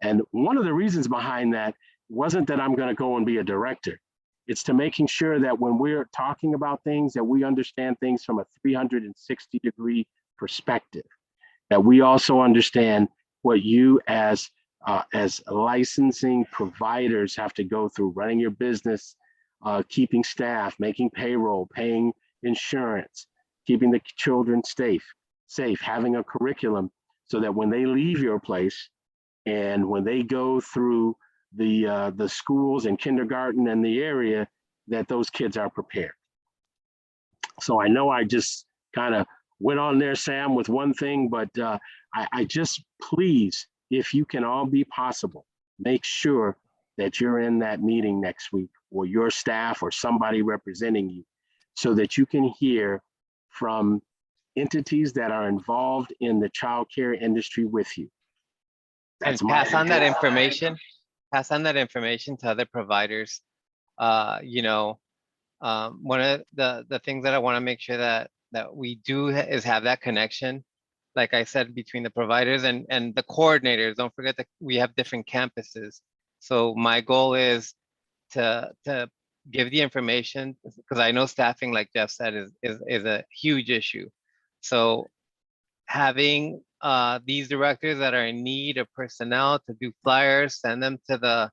And one of the reasons behind that wasn't that I'm going to go and be a director. It's to making sure that when we're talking about things, that we understand things from a 360-degree perspective, that we also understand what you as licensing providers have to go through, running your business, keeping staff, making payroll, paying insurance, keeping the children safe, having a curriculum so that when they leave your place and when they go through the schools and kindergarten and the area, that those kids are prepared. So I know I just kind of went on there, Sam, with one thing, but I just, please, if you can all be possible, make sure that you're in that meeting next week, or your staff or somebody representing you, so that you can hear from entities that are involved in the childcare industry with you. And pass on that information. Pass on that information to other providers. You know, one of the things that I want to make sure that we do is have that connection, like I said, between the providers and the coordinators. Don't forget that we have different campuses. So my goal is to give the information, because I know staffing, like Jeff said, is a huge issue. So having these directors that are in need of personnel to do flyers, send them to the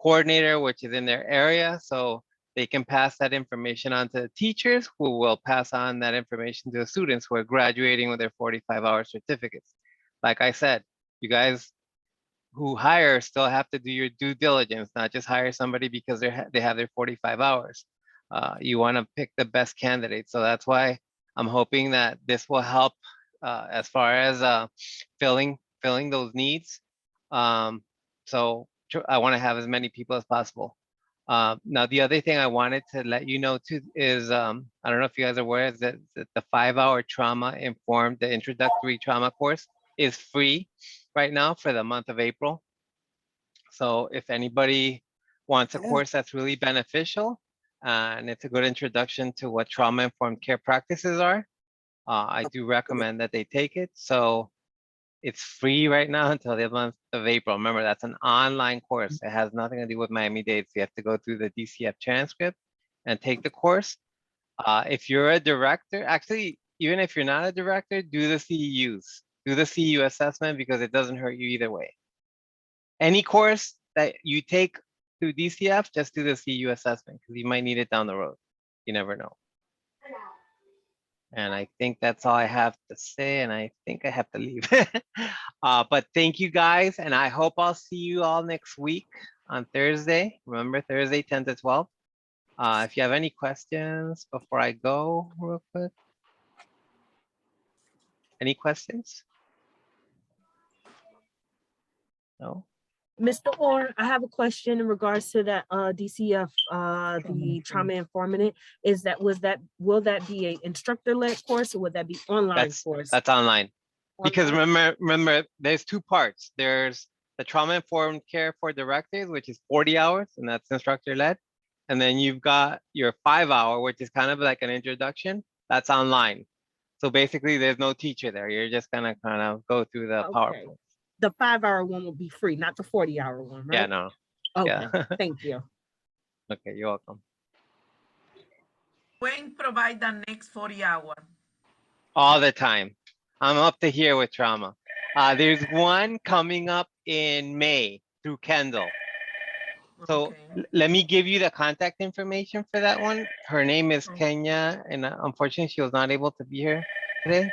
coordinator, which is in their area, so they can pass that information on to the teachers, who will pass on that information to the students who are graduating with their 45-hour certificates. Like I said, you guys who hire still have to do your due diligence, not just hire somebody because they have their 45 hours. You want to pick the best candidate. So that's why I'm hoping that this will help as far as filling those needs. So I want to have as many people as possible. Now, the other thing I wanted to let you know too is, I don't know if you guys are aware, is that the 5-hour trauma-informed, the introductory trauma course is free right now for the month of April. So if anybody wants a course that's really beneficial, and it's a good introduction to what trauma-informed care practices are, I do recommend that they take it. So it's free right now until the month of April. Remember, that's an online course. It has nothing to do with Miami-Dade. So you have to go through the DCF transcript and take the course. If you're a director, actually, even if you're not a director, do the CEUs. Do the CEU assessment, because it doesn't hurt you either way. Any course that you take through DCF, just do the CEU assessment, because you might need it down the road. You never know. And I think that's all I have to say, and I think I have to leave. But thank you guys, and I hope I'll see you all next week on Thursday. Remember, Thursday, 10 to 12. If you have any questions before I go real quick. Any questions? No? Mr. Orr, I have a question in regards to that DCF, the trauma informant. Will that be a instructor-led course, or would that be online course? That's online. Because remember, there's two parts. There's the trauma-informed care for directors, which is 40 hours, and that's instructor-led. And then you've got your 5-hour, which is kind of like an introduction. That's online. So basically, there's no teacher there. You're just gonna kind of go through the PowerPoint. The 5-hour one will be free, not the 40-hour one, right? Yeah, no. Okay, Yeah. thank you. Okay, you're welcome. When provide the next 40 hour? All the time. I'm up to here with trauma. There's one coming up in May through Kendall. So let me give you the contact information for that one. Her name is Kenya, and unfortunately she was not able to be here today.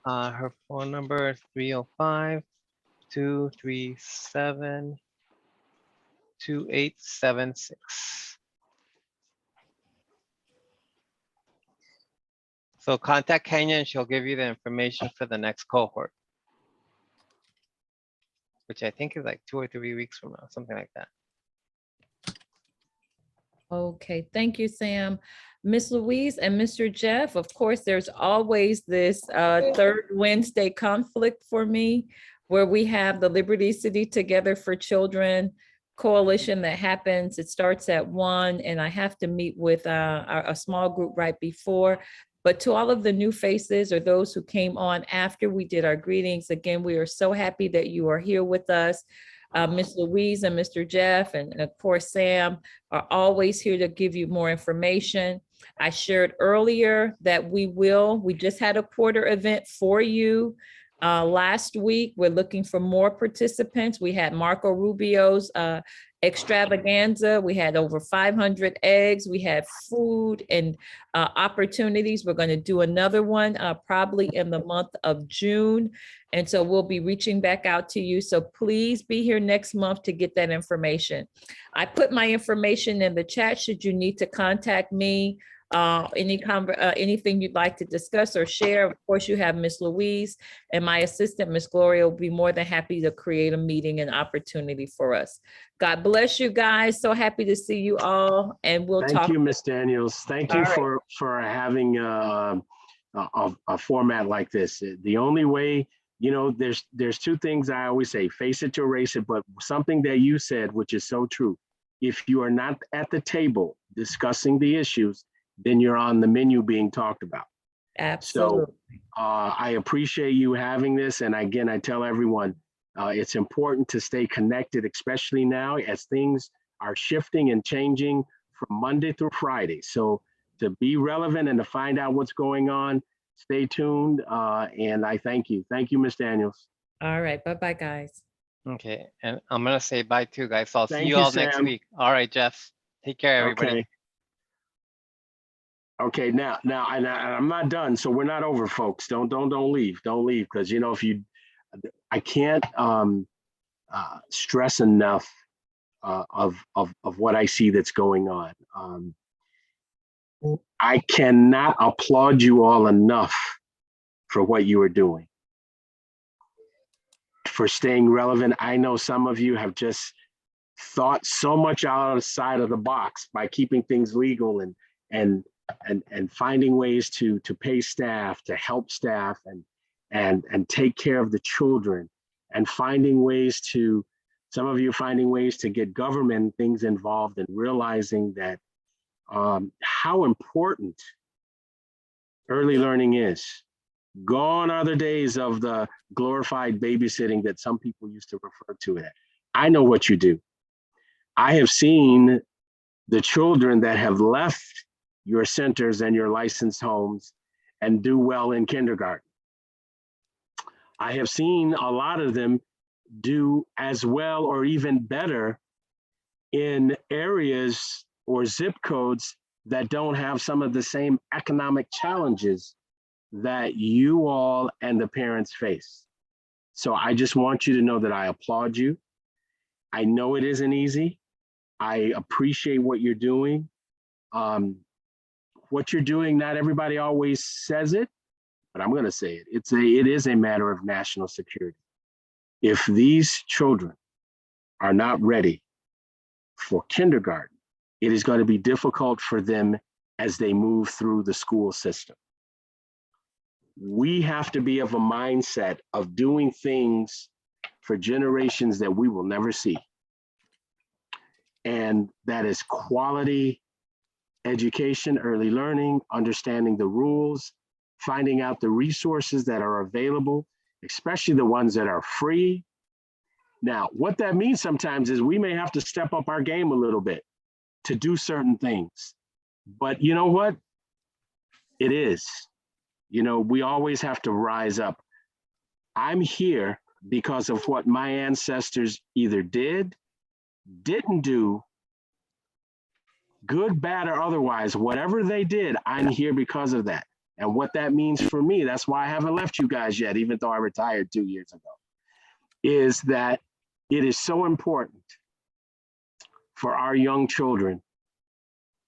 Her phone number is 305-237-2876. So contact Kenya and she'll give you the information for the next cohort, which I think is like 2 or 3 weeks from now, something like that. Okay, thank you, Sam. Miss Louise and Mr. Jeff, of course, there's always this third Wednesday conflict for me, where we have the Liberty City Together for Children coalition that happens. It starts at 1, and I have to meet with a small group right before. But to all of the new faces or those who came on after we did our greetings, again, we are so happy that you are here with us. Ms. Louise and Mr. Jeff and of course Sam are always here to give you more information. I shared earlier that we just had a quarter event for you. Last week, we're looking for more participants. We had Marco Rubio's extravaganza. We had over 500 eggs. We had food and opportunities. We're going to do another one probably in the month of June. And so we'll be reaching back out to you. So please be here next month to get that information. I put my information in the chat should you need to contact me. Anything you'd like to discuss or share. Of course, you have Miss Louise and my assistant, Miss Gloria, will be more than happy to create a meeting and opportunity for us. God bless you guys. So happy to see you all, and we'll talk. Thank you, Ms. Daniels. Thank you for having a format like this. The only way, you know, there's two things I always say: face it to erase it. But something that you said, which is so true, if you are not at the table discussing the issues, then you're on the menu being talked about. Absolutely. So I appreciate you having this. And again, I tell everyone, it's important to stay connected, especially now as things are shifting and changing from Monday through Friday. So to be relevant and to find out what's going on, stay tuned. And I thank you. Thank you, Ms. Daniels. All right. Bye-bye, guys. Okay. And I'm going to say bye too, guys. So I'll see Thank you you, all next Sam. week. All right, Jeff. Take care, everybody. Okay. Okay, now I'm not done, so we're not over, folks. Don't leave, because you know I can't stress enough of what I see that's going on. I cannot applaud you all enough for what you are doing, for staying relevant. I know some of you have just thought so much outside of the box by keeping things legal and finding ways to pay staff, to help staff and take care of the children, and some of you finding ways to get government things involved, and realizing that how important early learning is. Gone are the days of the glorified babysitting that some people used to refer to it. I know what you do. I have seen the children that have left your centers and your licensed homes and do well in kindergarten. I have seen a lot of them do as well or even better in areas or zip codes that don't have some of the same economic challenges that you all and the parents face. So I just want you to know that I applaud you. I know it isn't easy. I appreciate what you're doing. What you're doing, not everybody always says it, but I'm going to say it. It is a matter of national security. If these children are not ready for kindergarten, it is going to be difficult for them as they move through the school system. We have to be of a mindset of doing things for generations that we will never see. And that is quality education, early learning, understanding the rules, finding out the resources that are available, especially the ones that are free. Now, what that means sometimes is we may have to step up our game a little bit to do certain things. But you know what? It is. You know, we always have to rise up. I'm here because of what my ancestors either did, didn't do, good, bad, or otherwise, whatever they did, I'm here because of that. And what that means for me, that's why I haven't left you guys yet, even though I retired 2 years ago, is that it is so important for our young children,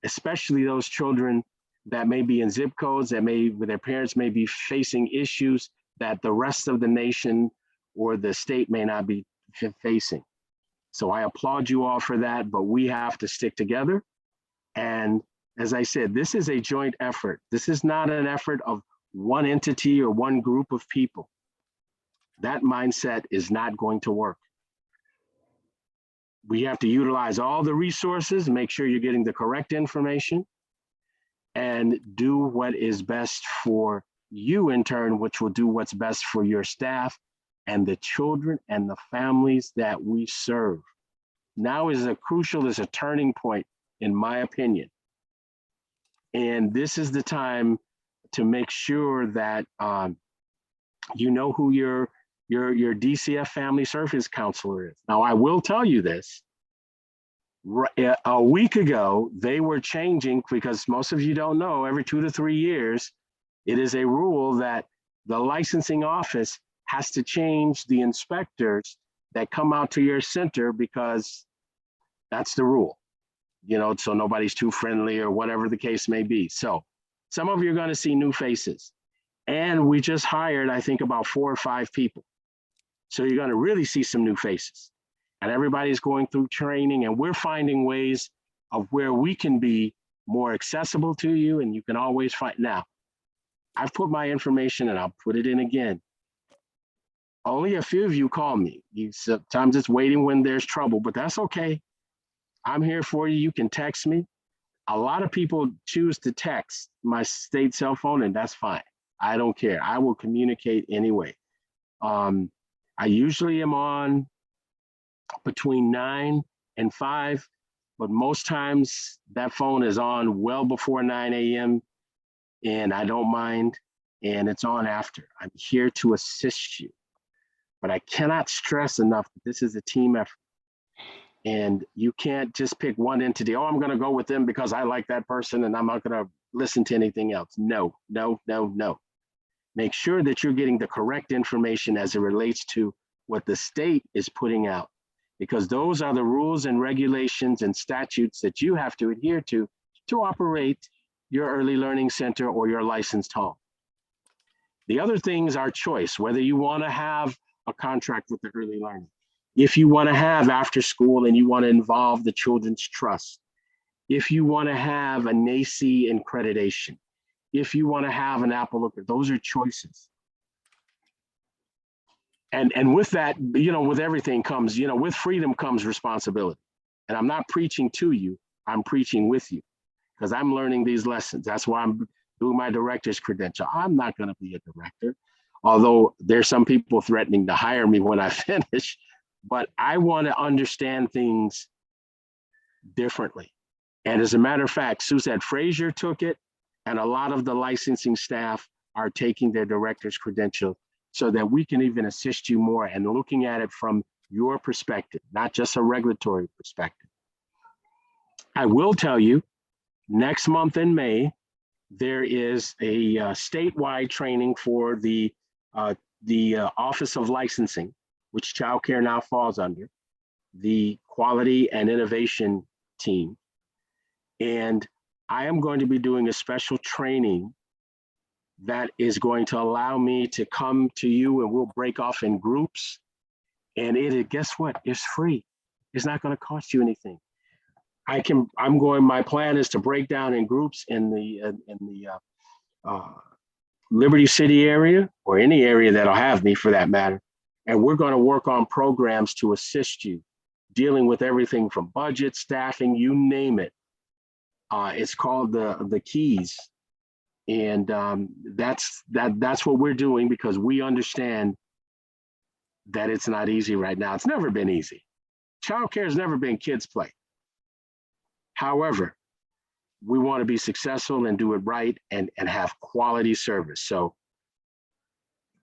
especially those children that may be in zip codes, where their parents may be facing issues that the rest of the nation or the state may not be facing. So I applaud you all for that, but we have to stick together. And as I said, this is a joint effort. This is not an effort of one entity or one group of people. That mindset is not going to work. We have to utilize all the resources, make sure you're getting the correct information, and do what is best for you in turn, which will do what's best for your staff and the children and the families that we serve. Now is a turning point, in my opinion. And this is the time to make sure that you know who your DCF family service counselor is. Now, I will tell you this. A week ago, they were changing, because most of you don't know, every 2 to 3 years, it is a rule that the licensing office has to change the inspectors that come out to your center, because that's the rule, you know, so nobody's too friendly or whatever the case may be. So some of you are going to see new faces. And we just hired, I think, about 4 or 5 people. So you're going to really see some new faces. And everybody's going through training, and we're finding ways of where we can be more accessible to you, and you can always find. Now, I've put my information, and I'll put it in again. Only a few of you call me. You sometimes it's waiting when there's trouble, but that's okay. I'm here for you. You can text me. A lot of people choose to text my state cell phone, and that's fine. I don't care. I will communicate anyway. I usually am on between 9 and 5, but most times that phone is on well before 9 a.m. and I don't mind, and it's on after. I'm here to assist you, but I cannot stress enough that this is a team effort. And you can't just pick one entity. Oh, I'm going to go with them because I like that person and I'm not going to listen to anything else. No, no, no, no. Make sure that you're getting the correct information as it relates to what the state is putting out, because those are the rules and regulations and statutes that you have to adhere to operate your early learning center or your licensed home. The other things are choice, whether you want to have a contract with the early learning. If you want to have after school and you want to involve the Children's Trust, if you want to have a NACE accreditation, if you want to have an Apple Looker, those are choices. And with that, you know, with everything comes, you know, with freedom comes responsibility. And I'm not preaching to you, I'm preaching with you, because I'm learning these lessons. That's why I'm doing my director's credential. I'm not going to be a director, although there's some people threatening to hire me when I finish, but I want to understand things differently. And as a matter of fact, Suzette Frazier took it, and a lot of the licensing staff are taking their director's credential so that we can even assist you more and looking at it from your perspective, not just a regulatory perspective. I will tell you, next month in May, there is a statewide training for the Office of Licensing, which child care now falls under, the Quality and Innovation team. And I am going to be doing a special training that is going to allow me to come to you, and we'll break off in groups. And guess what? It's free. It's not going to cost you anything. My plan is to break down in groups in the Liberty City area, or any area that'll have me for that matter. And we're going to work on programs to assist you dealing with everything from budget, staffing, you name it. It's called the Keys. And that's what we're doing, because we understand that it's not easy right now. It's never been easy. Childcare has never been kids' play. However, we want to be successful and do it right and have quality service. So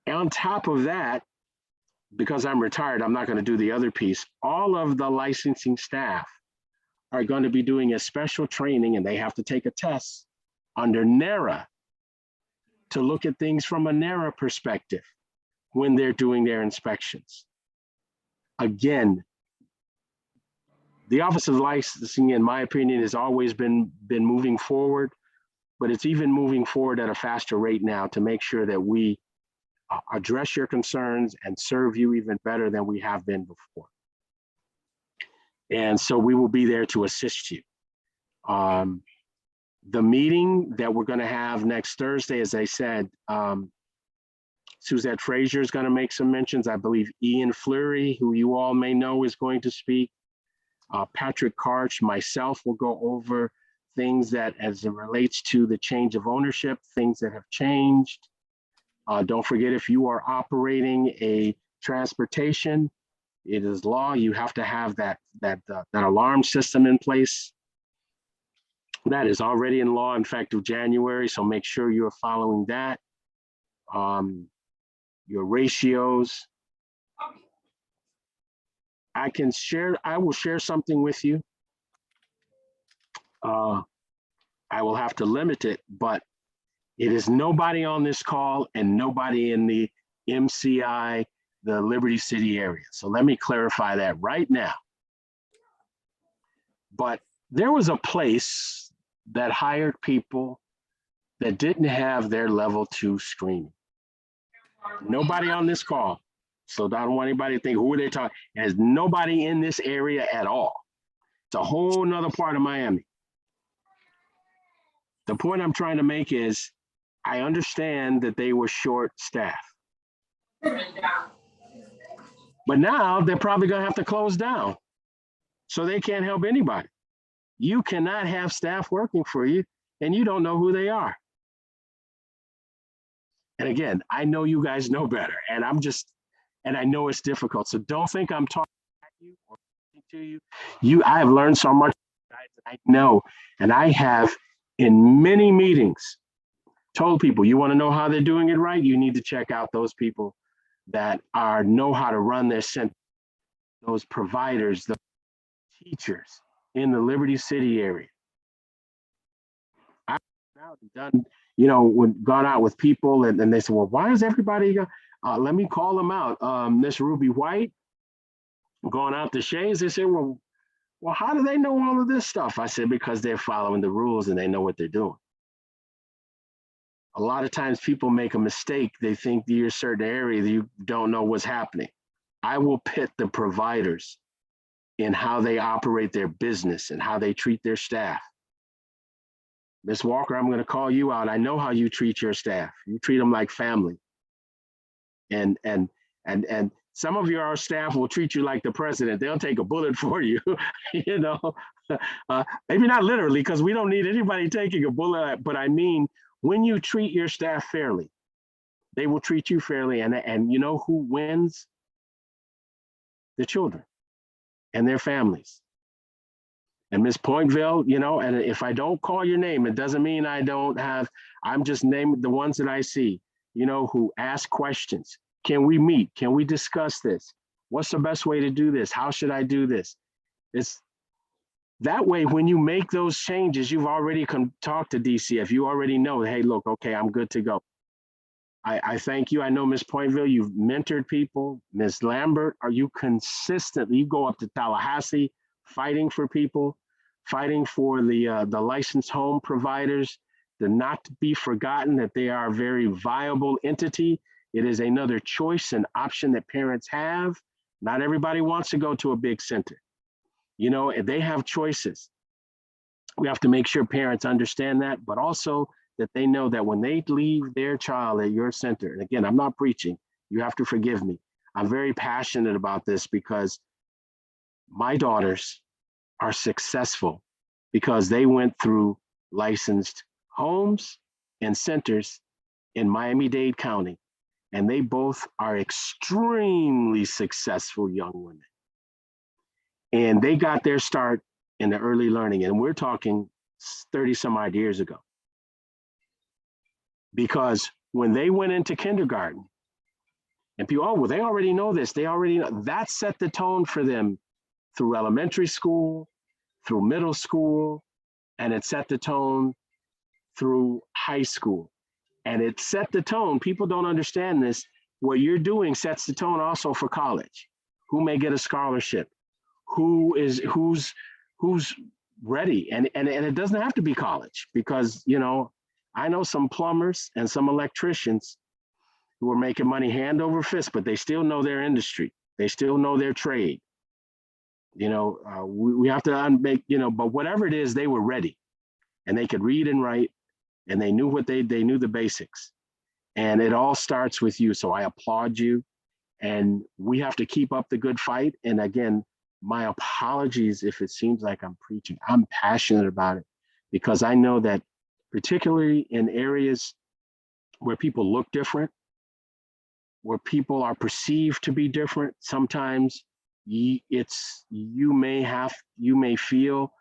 on top of that, because I'm retired, I'm not going to do the other piece. All of the licensing staff are going to be doing a special training, and they have to take a test under NARA to look at things from a NARA perspective when they're doing their inspections. Again, the Office of Licensing, in my opinion, has always been moving forward, but it's even moving forward at a faster rate now to make sure that we address your concerns and serve you even better than we have been before. And so we will be there to assist you. The meeting that we're going to have next Thursday, as I said, Suzette Frazier is going to make some mentions. I believe Ian Fleury, who you all may know, is going to speak. Patrick Karch, myself will go over things that as it relates to the change of ownership, things that have changed. Don't forget, if you are operating a transportation, it is law. You have to have that alarm system in place. That is already in law, effective January. So make sure you're following that. Your ratios. I will share something with you. I will have to limit it, but it is nobody on this call and nobody in the MCI, the Liberty City area. So let me clarify that right now. But there was a place that hired people that didn't have their level 2 screening. Nobody on this call. So I don't want anybody to think, who are they talking? There's nobody in this area at all. It's a whole nother part of Miami. The point I'm trying to make is, I understand that they were short staffed. But now they're probably gonna have to close down. So they can't help anybody. You cannot have staff working for you and you don't know who they are. And again, I know you guys know better, and I know it's difficult. So don't think I'm talking at you or to you. I have learned so much. I know, and I have in many meetings told people, you want to know how they're doing it right? You need to check out those people that know how to run their center, those providers, the teachers in the Liberty City area. I've now done, gone out with people and they said, well, why is everybody, let me call them out. Miss Ruby White, going out to Shays, they said, well, how do they know all of this stuff? I said, because they're following the rules and they know what they're doing. A lot of times people make a mistake. They think you're a certain area that you don't know what's happening. I will pit the providers in how they operate their business and how they treat their staff. Ms. Walker, I'm going to call you out. I know how you treat your staff. You treat them like family. And some of your staff will treat you like the president. They'll take a bullet for you, maybe not literally, because we don't need anybody taking a bullet, but I mean, when you treat your staff fairly, they will treat you fairly. And you know who wins? The children and their families. And Ms. Pointville, and if I don't call your name, it doesn't mean I'm just naming the ones that I see, who ask questions. Can we meet? Can we discuss this? What's the best way to do this? How should I do this? It's that way, when you make those changes, you've already talked to DCF. You already know, hey, look, okay, I'm good to go. I thank you. I know, Ms. Pointville, you've mentored people. Ms. Lambert, are you consistently, you go up to Tallahassee, fighting for people, fighting for the licensed home providers, to not be forgotten that they are a very viable entity. It is another choice and option that parents have. Not everybody wants to go to a big center. They have choices. We have to make sure parents understand that, but also that they know that when they leave their child at your center, and again, I'm not preaching, you have to forgive me. I'm very passionate about this because my daughters are successful because they went through licensed homes and centers in Miami-Dade County, and they both are extremely successful young women. And they got their start in the early learning, and we're talking 30 some odd years ago. Because when they went into kindergarten, and people, they already know this, they already know, that set the tone for them through elementary school, through middle school, and it set the tone through high school. And it set the tone, people don't understand this, what you're doing sets the tone also for college. Who may get a scholarship? Who's ready? And it doesn't have to be college, because I know some plumbers and some electricians who are making money hand over fist, but they still know their industry. They still know their trade. We have to make, but whatever it is, they were ready and they could read and write and they knew they knew the basics. And it all starts with you. So I applaud you, and we have to keep up the good fight. And again, my apologies if it seems like I'm preaching. I'm passionate about it because I know that particularly in areas where people look different, where people are perceived to be different, sometimes you may feel,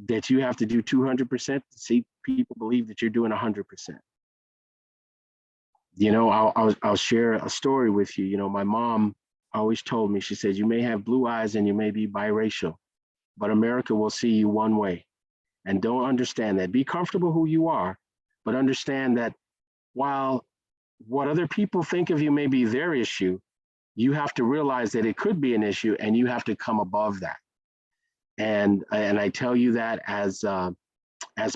that you have to do 200% to see people believe that you're doing 100%. I'll share a story with you. My mom always told me, she said, you may have blue eyes and you may be biracial, but America will see you one way. And don't understand that. Be comfortable who you are, but understand that while what other people think of you may be their issue, you have to realize that it could be an issue and you have to come above that. And I tell you that as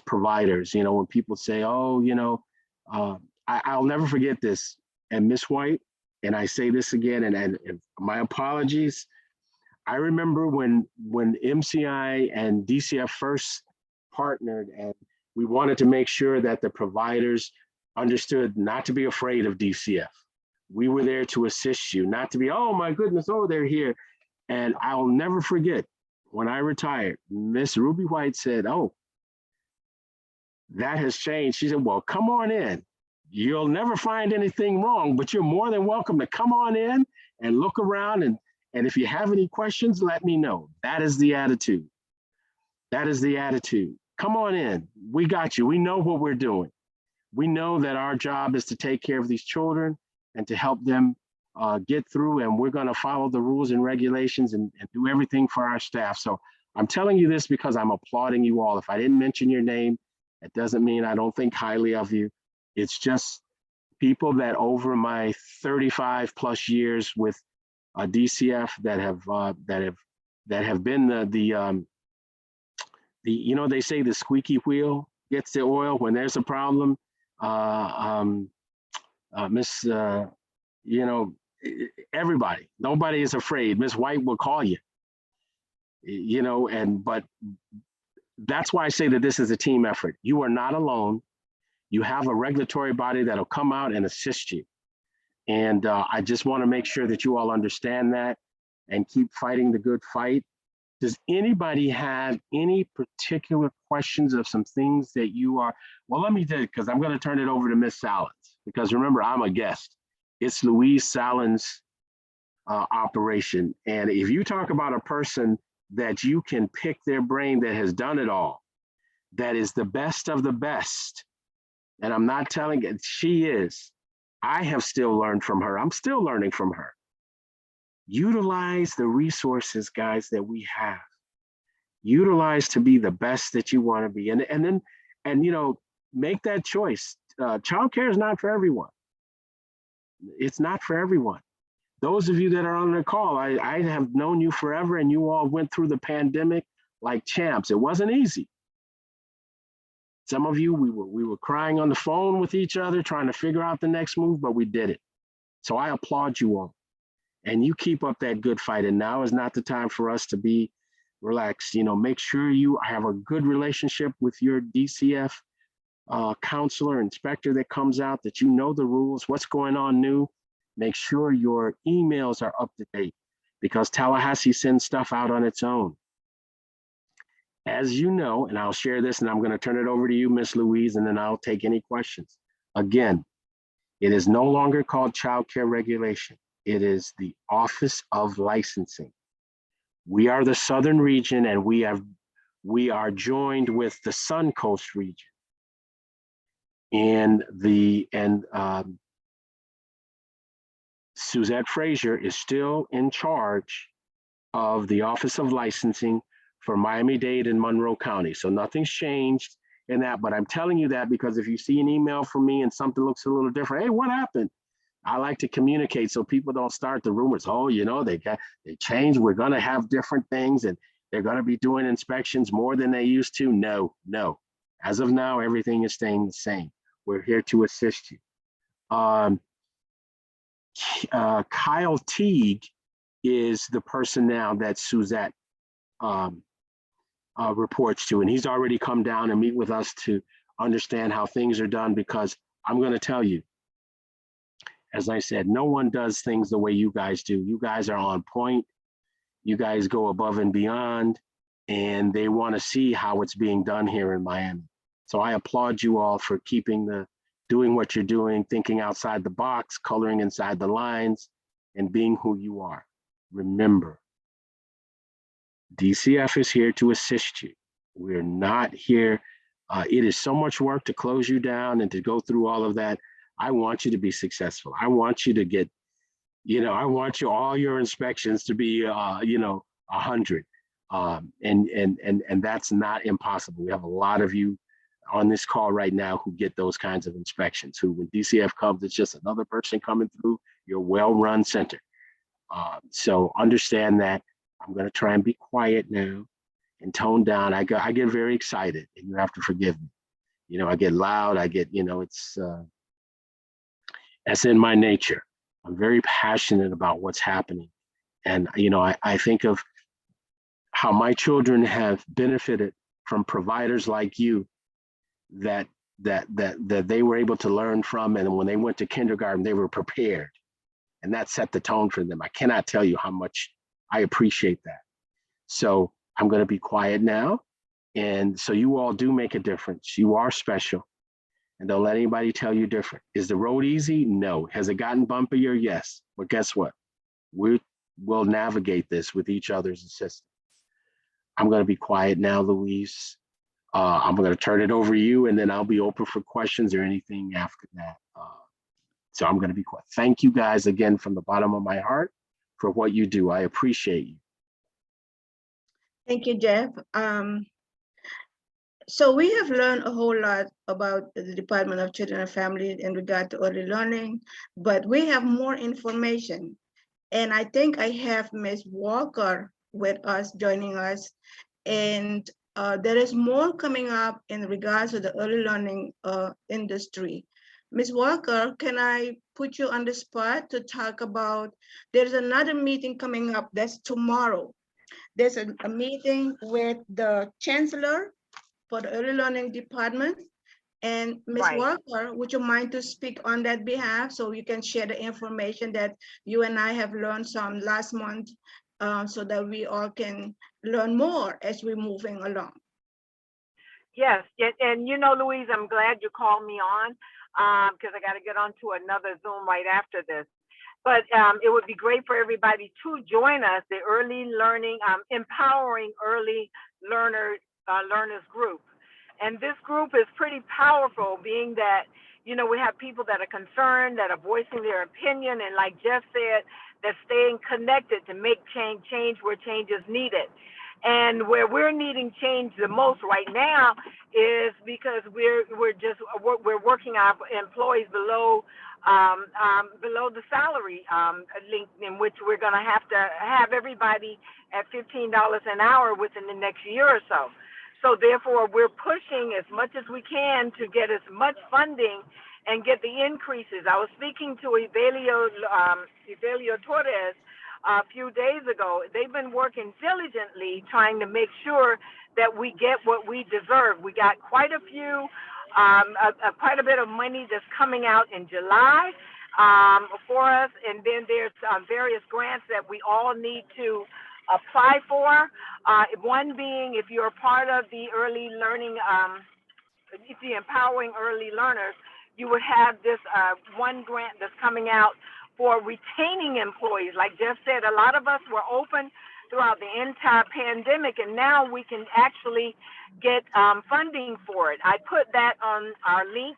providers, when people say, oh, I'll never forget this. And Miss White, and I say this again, and my apologies. I remember when MCI and DCF first partnered, and we wanted to make sure that the providers understood not to be afraid of DCF. We were there to assist you, not to be, oh my goodness, oh, they're here. And I'll never forget, when I retired, Miss Ruby White said, oh, that has changed. She said, well, come on in. You'll never find anything wrong, but you're more than welcome to come on in and look around. And if you have any questions, let me know. That is the attitude. That is the attitude. Come on in. We got you. We know what we're doing. We know that our job is to take care of these children and to help them get through, and we're going to follow the rules and regulations and do everything for our staff. So I'm telling you this because I'm applauding you all. If I didn't mention your name, it doesn't mean I don't think highly of you. It's just people that over my 35 plus years with DCF that have been the they say the squeaky wheel gets the oil when there's a problem. Everybody, nobody is afraid. Miss White will call you, but that's why I say that this is a team effort. You are not alone. You have a regulatory body that'll come out and assist you. And I just want to make sure that you all understand that and keep fighting the good fight. Does anybody have any particular questions of some things that you are, well, let me do it, because I'm going to turn it over to Miss Salins, because remember, I'm a guest. It's Louise Salins' operation. And if you talk about a person that you can pick their brain that has done it all, that is the best of the best, and I'm not telling it, she is. I have still learned from her. I'm still learning from her. Utilize the resources, guys, that we have. Utilize to be the best that you want to be. And make that choice. Childcare is not for everyone. It's not for everyone. Those of you that are on the call, I have known you forever, and you all went through the pandemic like champs. It wasn't easy. Some of you, we were crying on the phone with each other, trying to figure out the next move, but we did it. So I applaud you all. And you keep up that good fight. And now is not the time for us to be relaxed. Make sure you have a good relationship with your DCF counselor, inspector that comes out, that you know the rules, what's going on new. Make sure your emails are up to date, because Tallahassee sends stuff out on its own. As you know, and I'll share this, and I'm going to turn it over to you, Miss Louise, and then I'll take any questions. Again, it is no longer called child care regulation. It is the Office of Licensing. We are the Southern region, and we are joined with the Suncoast region. And Suzette Frazier is still in charge of the Office of Licensing for Miami-Dade and Monroe County. So nothing's changed in that, but I'm telling you that because if you see an email from me and something looks a little different, hey, what happened? I like to communicate so people don't start the rumors. Oh, they changed. We're going to have different things, and they're going to be doing inspections more than they used to. No. As of now, everything is staying the same. We're here to assist you. Kyle Teague is the person now that Suzette reports to, and he's already come down and meet with us to understand how things are done, because I'm going to tell you, as I said, no one does things the way you guys do. You guys are on point. You guys go above and beyond. and they want to see how it's being done here in Miami. So I applaud you all for doing what you're doing, thinking outside the box, coloring inside the lines, and being who you are. Remember, DCF is here to assist you. We're not here. It is so much work to close you down and to go through all of that. I want you to be successful. I want you to get, I want all your inspections to be, 100. And that's not impossible. We have a lot of you on this call right now who get those kinds of inspections, who when DCF comes, it's just another person coming through your well-run center. So understand that. I'm going to try and be quiet now and tone down. I get very excited, and you have to forgive me. I get loud. I get, that's in my nature. I'm very passionate about what's happening. And, I think of how my children have benefited from providers like you that they were able to learn from. And when they went to kindergarten, they were prepared. And that set the tone for them. I cannot tell you how much I appreciate that. So I'm going to be quiet now. And so you all do make a difference. You are special. And don't let anybody tell you different. Is the road easy? No. Has it gotten bumpier? Yes. But guess what? We'll navigate this with each other's assistance. I'm going to be quiet now, Louise. I'm going to turn it over to you, and then I'll be open for questions or anything after that. So I'm going to be quiet. Thank you guys again from the bottom of my heart for what you do. I appreciate you. Thank you, Jeff. So we have learned a whole lot about the Department of Children and Family in regard to early learning, but we have more information. And I think I have Ms. Walker with us, joining us. And there is more coming up in regards to the early learning industry. Ms. Walker, can I put you on the spot to talk about, there's another meeting coming up, that's tomorrow. There's a meeting with the chancellor for the early learning department. And Ms. Walker, would you mind to speak on that behalf so you can share the information that you and I have learned some last month so that we all can learn more as we're moving along? Yes, and Louise, I'm glad you called me on because I got to get on to another Zoom right after this. But it would be great for everybody to join us, the Early Learning, Empowering Early Learners group. And this group is pretty powerful, being that, we have people that are concerned, that are voicing their opinion, and like Jeff said, that staying connected to make change where change is needed. And where we're needing change the most right now is because we're working our employees below the salary link, in which we're going to have everybody at $15 an hour within the next year or so. So therefore, we're pushing as much as we can to get as much funding and get the increases. I was speaking to Evelio Torres a few days ago. They've been working diligently trying to make sure that we get what we deserve. We got quite a bit of money that's coming out in July for us, and then there's various grants that we all need to apply for. One being, if you're a part of the early learning, the Empowering Early Learners, you would have this one grant that's coming out for retaining employees. Like Jeff said, a lot of us were open throughout the entire pandemic, and now we can actually get funding for it. I put that on our link,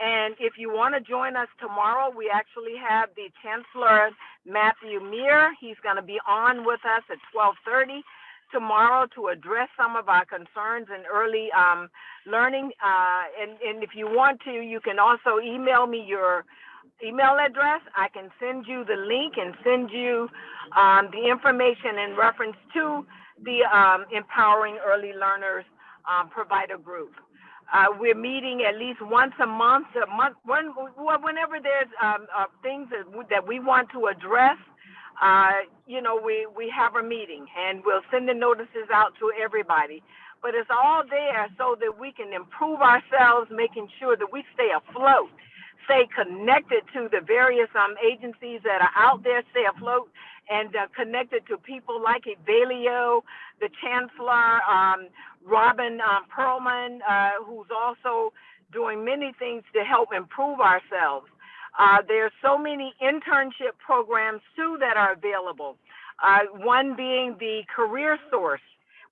and if you want to join us tomorrow, we actually have the Chancellor Matthew Meir. He's going to be on with us at 12:30 tomorrow to address some of our concerns in early learning. And if you want to, you can also email me your email address. I can send you the link and send you the information in reference to the Empowering Early Learners provider group. We're meeting at least once a month, whenever there's things that we want to address. We have a meeting, and we'll send the notices out to everybody. But it's all there so that we can improve ourselves, making sure that we stay afloat, stay connected to the various agencies that are out there, stay afloat, and connected to people like Evelio, the Chancellor, Robin Perlman, who's also doing many things to help improve ourselves. There's so many internship programs too that are available. One being the Career Source.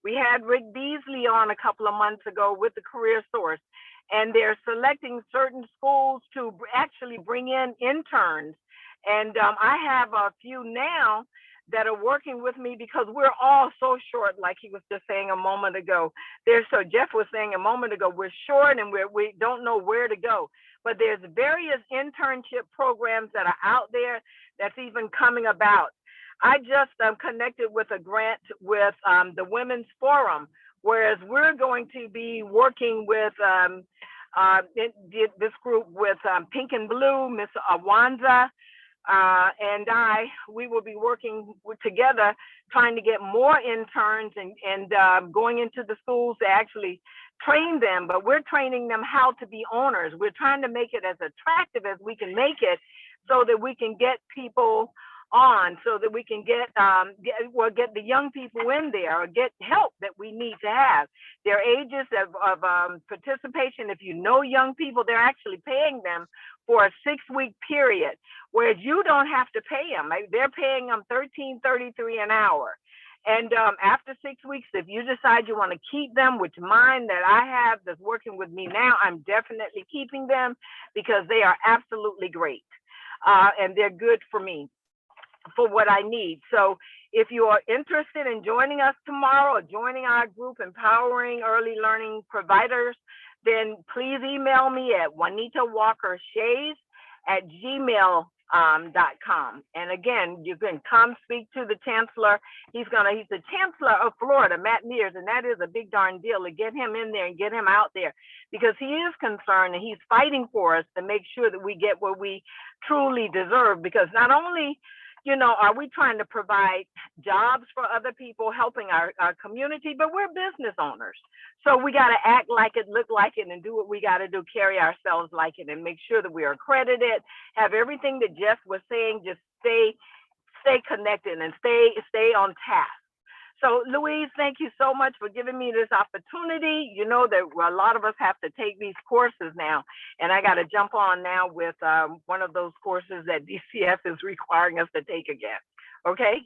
We had Rick Beasley on a couple of months ago with the Career Source, and they're selecting certain schools to actually bring in interns. And I have a few now that are working with me because we're all so short, like he was just saying a moment ago. So Jeff was saying a moment ago, we're short and we don't know where to go. But there's various internship programs that are out there that's even coming about. I just connected with a grant with the Women's Forum, whereas we're going to be working with this group with Pink and Blue, Miss Awanza, and we will be working together trying to get more interns and going into the schools to actually train them, but we're training them how to be owners. We're trying to make it as attractive as we can make it so that we can get people on, so that we can get the young people in there or get help that we need to have. Their ages of participation, if you know young people, they're actually paying them for a 6-week period, whereas you don't have to pay them. They're paying them $13.33 an hour. And after 6 weeks, if you decide you want to keep them, which mine that I have that's working with me now, I'm definitely keeping them because they are absolutely great. And they're good for me, for what I need. So if you are interested in joining us tomorrow or joining our group, Empowering Early Learning Providers, then please email me at juanitawalkershays@gmail.com. And again, you can come speak to the Chancellor. He's the Chancellor of Florida, Matt Mears, and that is a big darn deal to get him in there and get him out there because he is concerned and he's fighting for us to make sure that we get what we truly deserve. Because not only are we trying to provide jobs for other people, helping our community, but we're business owners. So we got to act like it, look like it, and do what we got to do, carry ourselves like it, and make sure that we are accredited, have everything that Jeff was saying, just stay connected and stay on task. So Louise, thank you so much for giving me this opportunity. You know that a lot of us have to take these courses now, and I got to jump on now with one of those courses that DCF is requiring us to take again. Okay?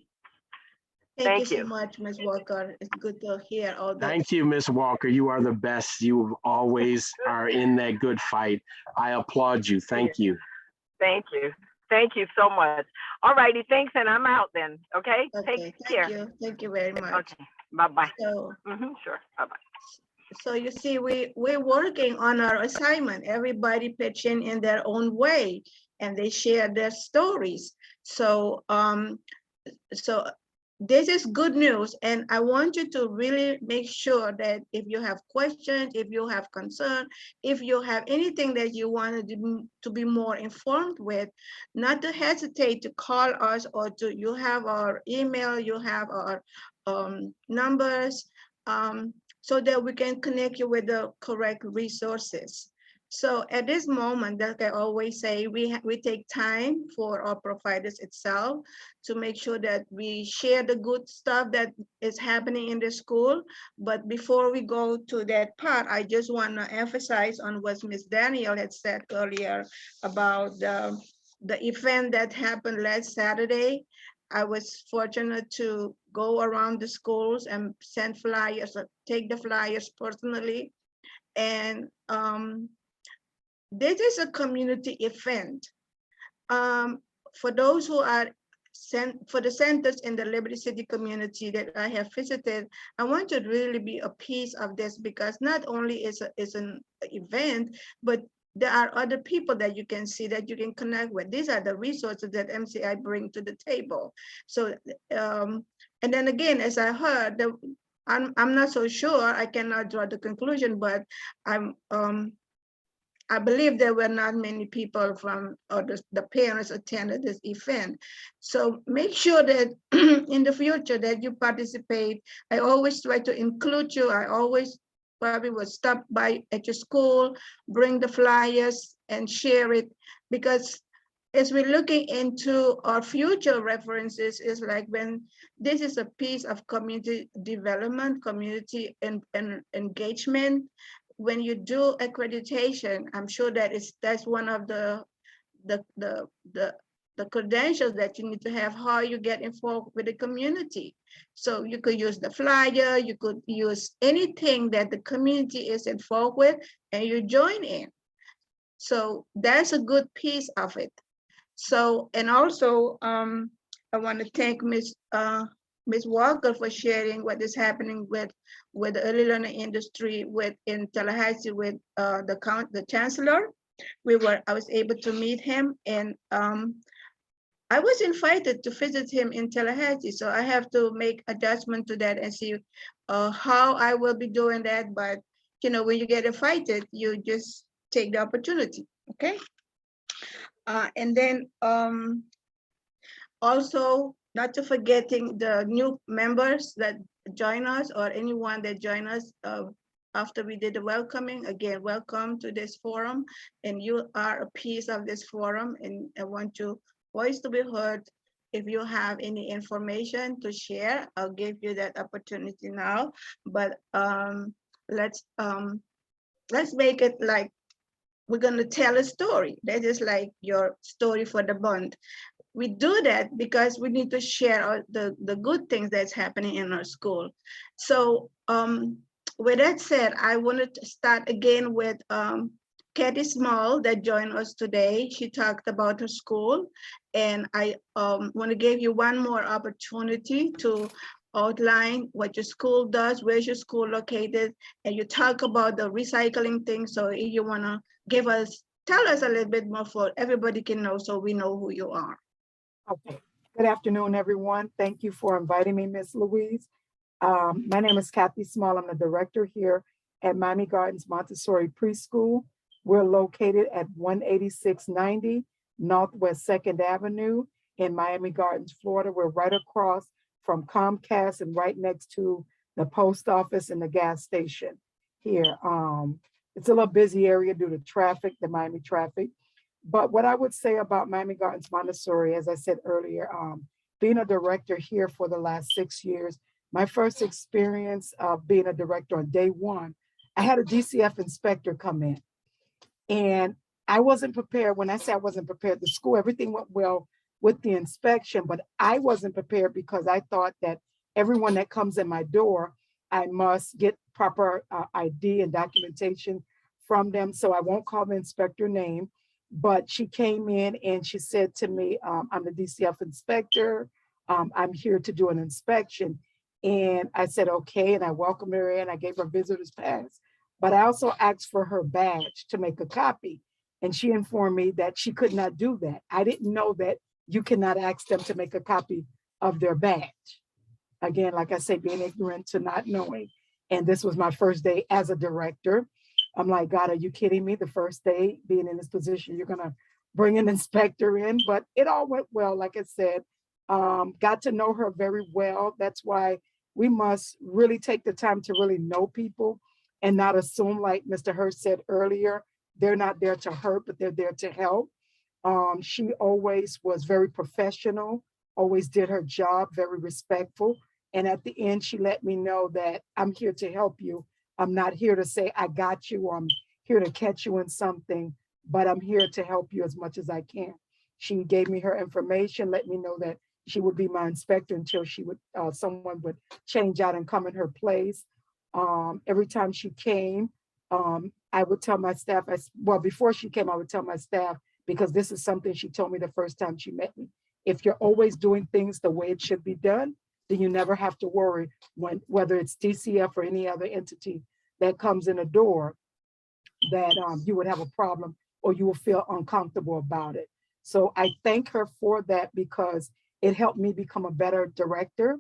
Thank you so much, Ms. Walker. It's good to hear all that. Thank you, Ms. Walker. You are the best. You always are in that good fight. I applaud you. Thank you. Thank you. Thank you so much. All righty, thanks, and I'm out then. Okay, take care. Thank you very much. Okay, bye-bye. So, sure, bye-bye. So you see, we're working on our assignment. Everybody pitching in their own way, and they share their stories. So, this is good news, and I want you to really make sure that if you have questions, if you have concern, if you have anything that you want to be more informed with, not to hesitate to call us or you have our email, you have our numbers, so that we can connect you with the correct resources. So at this moment, like I always say, we take time for our providers itself to make sure that we share the good stuff that is happening in the school. But before we go to that part, I just want to emphasize on what Ms. Daniel had said earlier about the event that happened last Saturday. I was fortunate to go around the schools and send flyers, or take the flyers personally. And this is a community event. For those who are for the centers in the Liberty City community that I have visited, I want to really be a piece of this, because not only is an event, but there are other people that you can see, that you can connect with. These are the resources that MCI bring to the table. So, and then again, as I heard, I'm not so sure, I cannot draw the conclusion, but I believe there were not many people from, or the parents attended this event. So make sure that in the future that you participate. I always try to include you. I always probably will stop by at your school, bring the flyers and share it, because as we're looking into our future references, is like when this is a piece of community development, community and engagement. When you do accreditation, I'm sure that's one of the credentials that you need to have, how you get involved with the community. So you could use the flyer, you could use anything that the community is involved with, and you join in. So that's a good piece of it. So, and also, I want to thank Ms. Walker for sharing what is happening with the early learning industry in Tallahassee with the chancellor. I was able to meet him, and I was invited to visit him in Tallahassee. So I have to make adjustment to that and see how I will be doing that. But when you get invited, you just take the opportunity. Okay. And then also, not to forgetting the new members that join us, or anyone that join us after we did the welcoming. Again, welcome to this forum, and you are a piece of this forum, and I want your voice to be heard. If you have any information to share, I'll give you that opportunity now. But let's make it like we're going to tell a story. That is like your story for the bond. We do that because we need to share the good things that's happening in our school. So with that said, I wanted to start again with Kathy Small that joined us today. She talked about her school, and I want to give you one more opportunity to outline what your school does, where's your school located, and you talk about the recycling thing. So if you want to tell us a little bit more so everybody can know, so we know who you are. Okay. Good afternoon, everyone. Thank you for inviting me, Ms. Louise. My name is Kathy Small. I'm the director here at Miami Gardens Montessori Preschool. We're located at 18690 Northwest 2nd Avenue in Miami Gardens, Florida. We're right across from Comcast and right next to the post office and the gas station here. It's a little busy area due to traffic, the Miami traffic. But what I would say about Miami Gardens Montessori, as I said earlier, being a director here for the last 6 years, my first experience of being a director on day one, I had a DCF inspector come in. And I wasn't prepared. When I say I wasn't prepared, the school, everything went well with the inspection, but I wasn't prepared because I thought that everyone that comes in my door, I must get proper ID and documentation from them. So I won't call the inspector name, but she came in and she said to me, I'm the DCF inspector. I'm here to do an inspection. And I said, okay. And I welcomed her in. I gave her visitor's pass, but I also asked for her badge to make a copy. And she informed me that she could not do that. I didn't know that you cannot ask them to make a copy of their badge. Again, like I say, being ignorant to not knowing. And this was my first day as a director. I'm like, God, are you kidding me? The first day being in this position, you're gonna bring an inspector in, but it all went well. Like I said, got to know her very well. That's why we must really take the time to really know people and not assume, like Mr. Hurst said earlier, they're not there to hurt, but they're there to help. She always was very professional, always did her job, very respectful. And at the end, she let me know that I'm here to help you. I'm not here to say, I got you, or I'm here to catch you in something, but I'm here to help you as much as I can. She gave me her information, let me know that she would be my inspector until someone would change out and come in her place. Every time she came, I would tell my staff, before she came, I would tell my staff, because this is something she told me the first time she met me. If you're always doing things the way it should be done, then you never have to worry whether it's DCF or any other entity that comes in the door, that you would have a problem or you will feel uncomfortable about it. So I thank her for that because it helped me become a better director.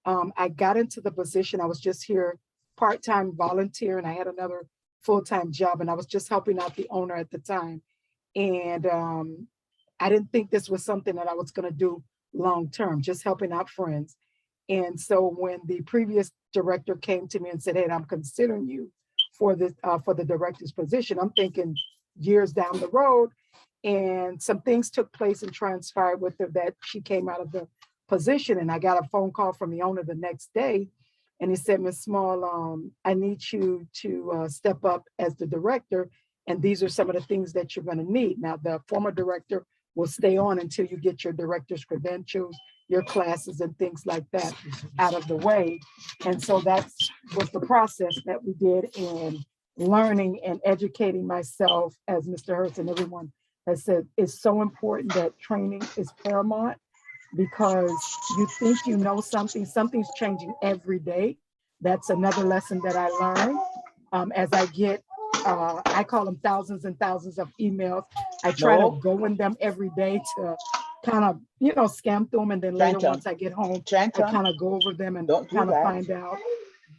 I got into the position, I was just here part-time volunteer, and I had another full-time job, and I was just helping out the owner at the time. And I didn't think this was something that I was gonna do long-term, just helping out friends. And so when the previous director came to me and said, hey, I'm considering you for the director's position, I'm thinking years down the road. And some things took place and transpired with her that she came out of the position. And I got a phone call from the owner the next day. And he said, Ms. Small, I need you to step up as the director. And these are some of the things that you're going to need. Now, the former director will stay on until you get your director's credentials, your classes and things like that out of the way. And so that was the process that we did in learning and educating myself, as Mr. Hurst and everyone has said. It's so important that training is paramount, because you think you know something, something's changing every day. That's another lesson that I learned as I get, I call them thousands and thousands of emails. I try to go in them every day to kind of, scan through them. And then later, once I get home, I kind of go over them and kind of find out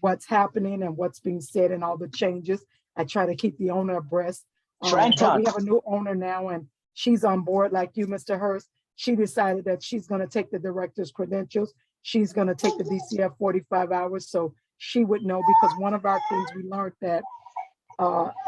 what's happening and what's being said and all the changes. I try to keep the owner abreast. But we have a new owner now, and she's on board like you, Mr. Hurst. She decided that she's going to take the director's credentials. She's going to take the DCF 45 hours so she would know, because one of our things we learned that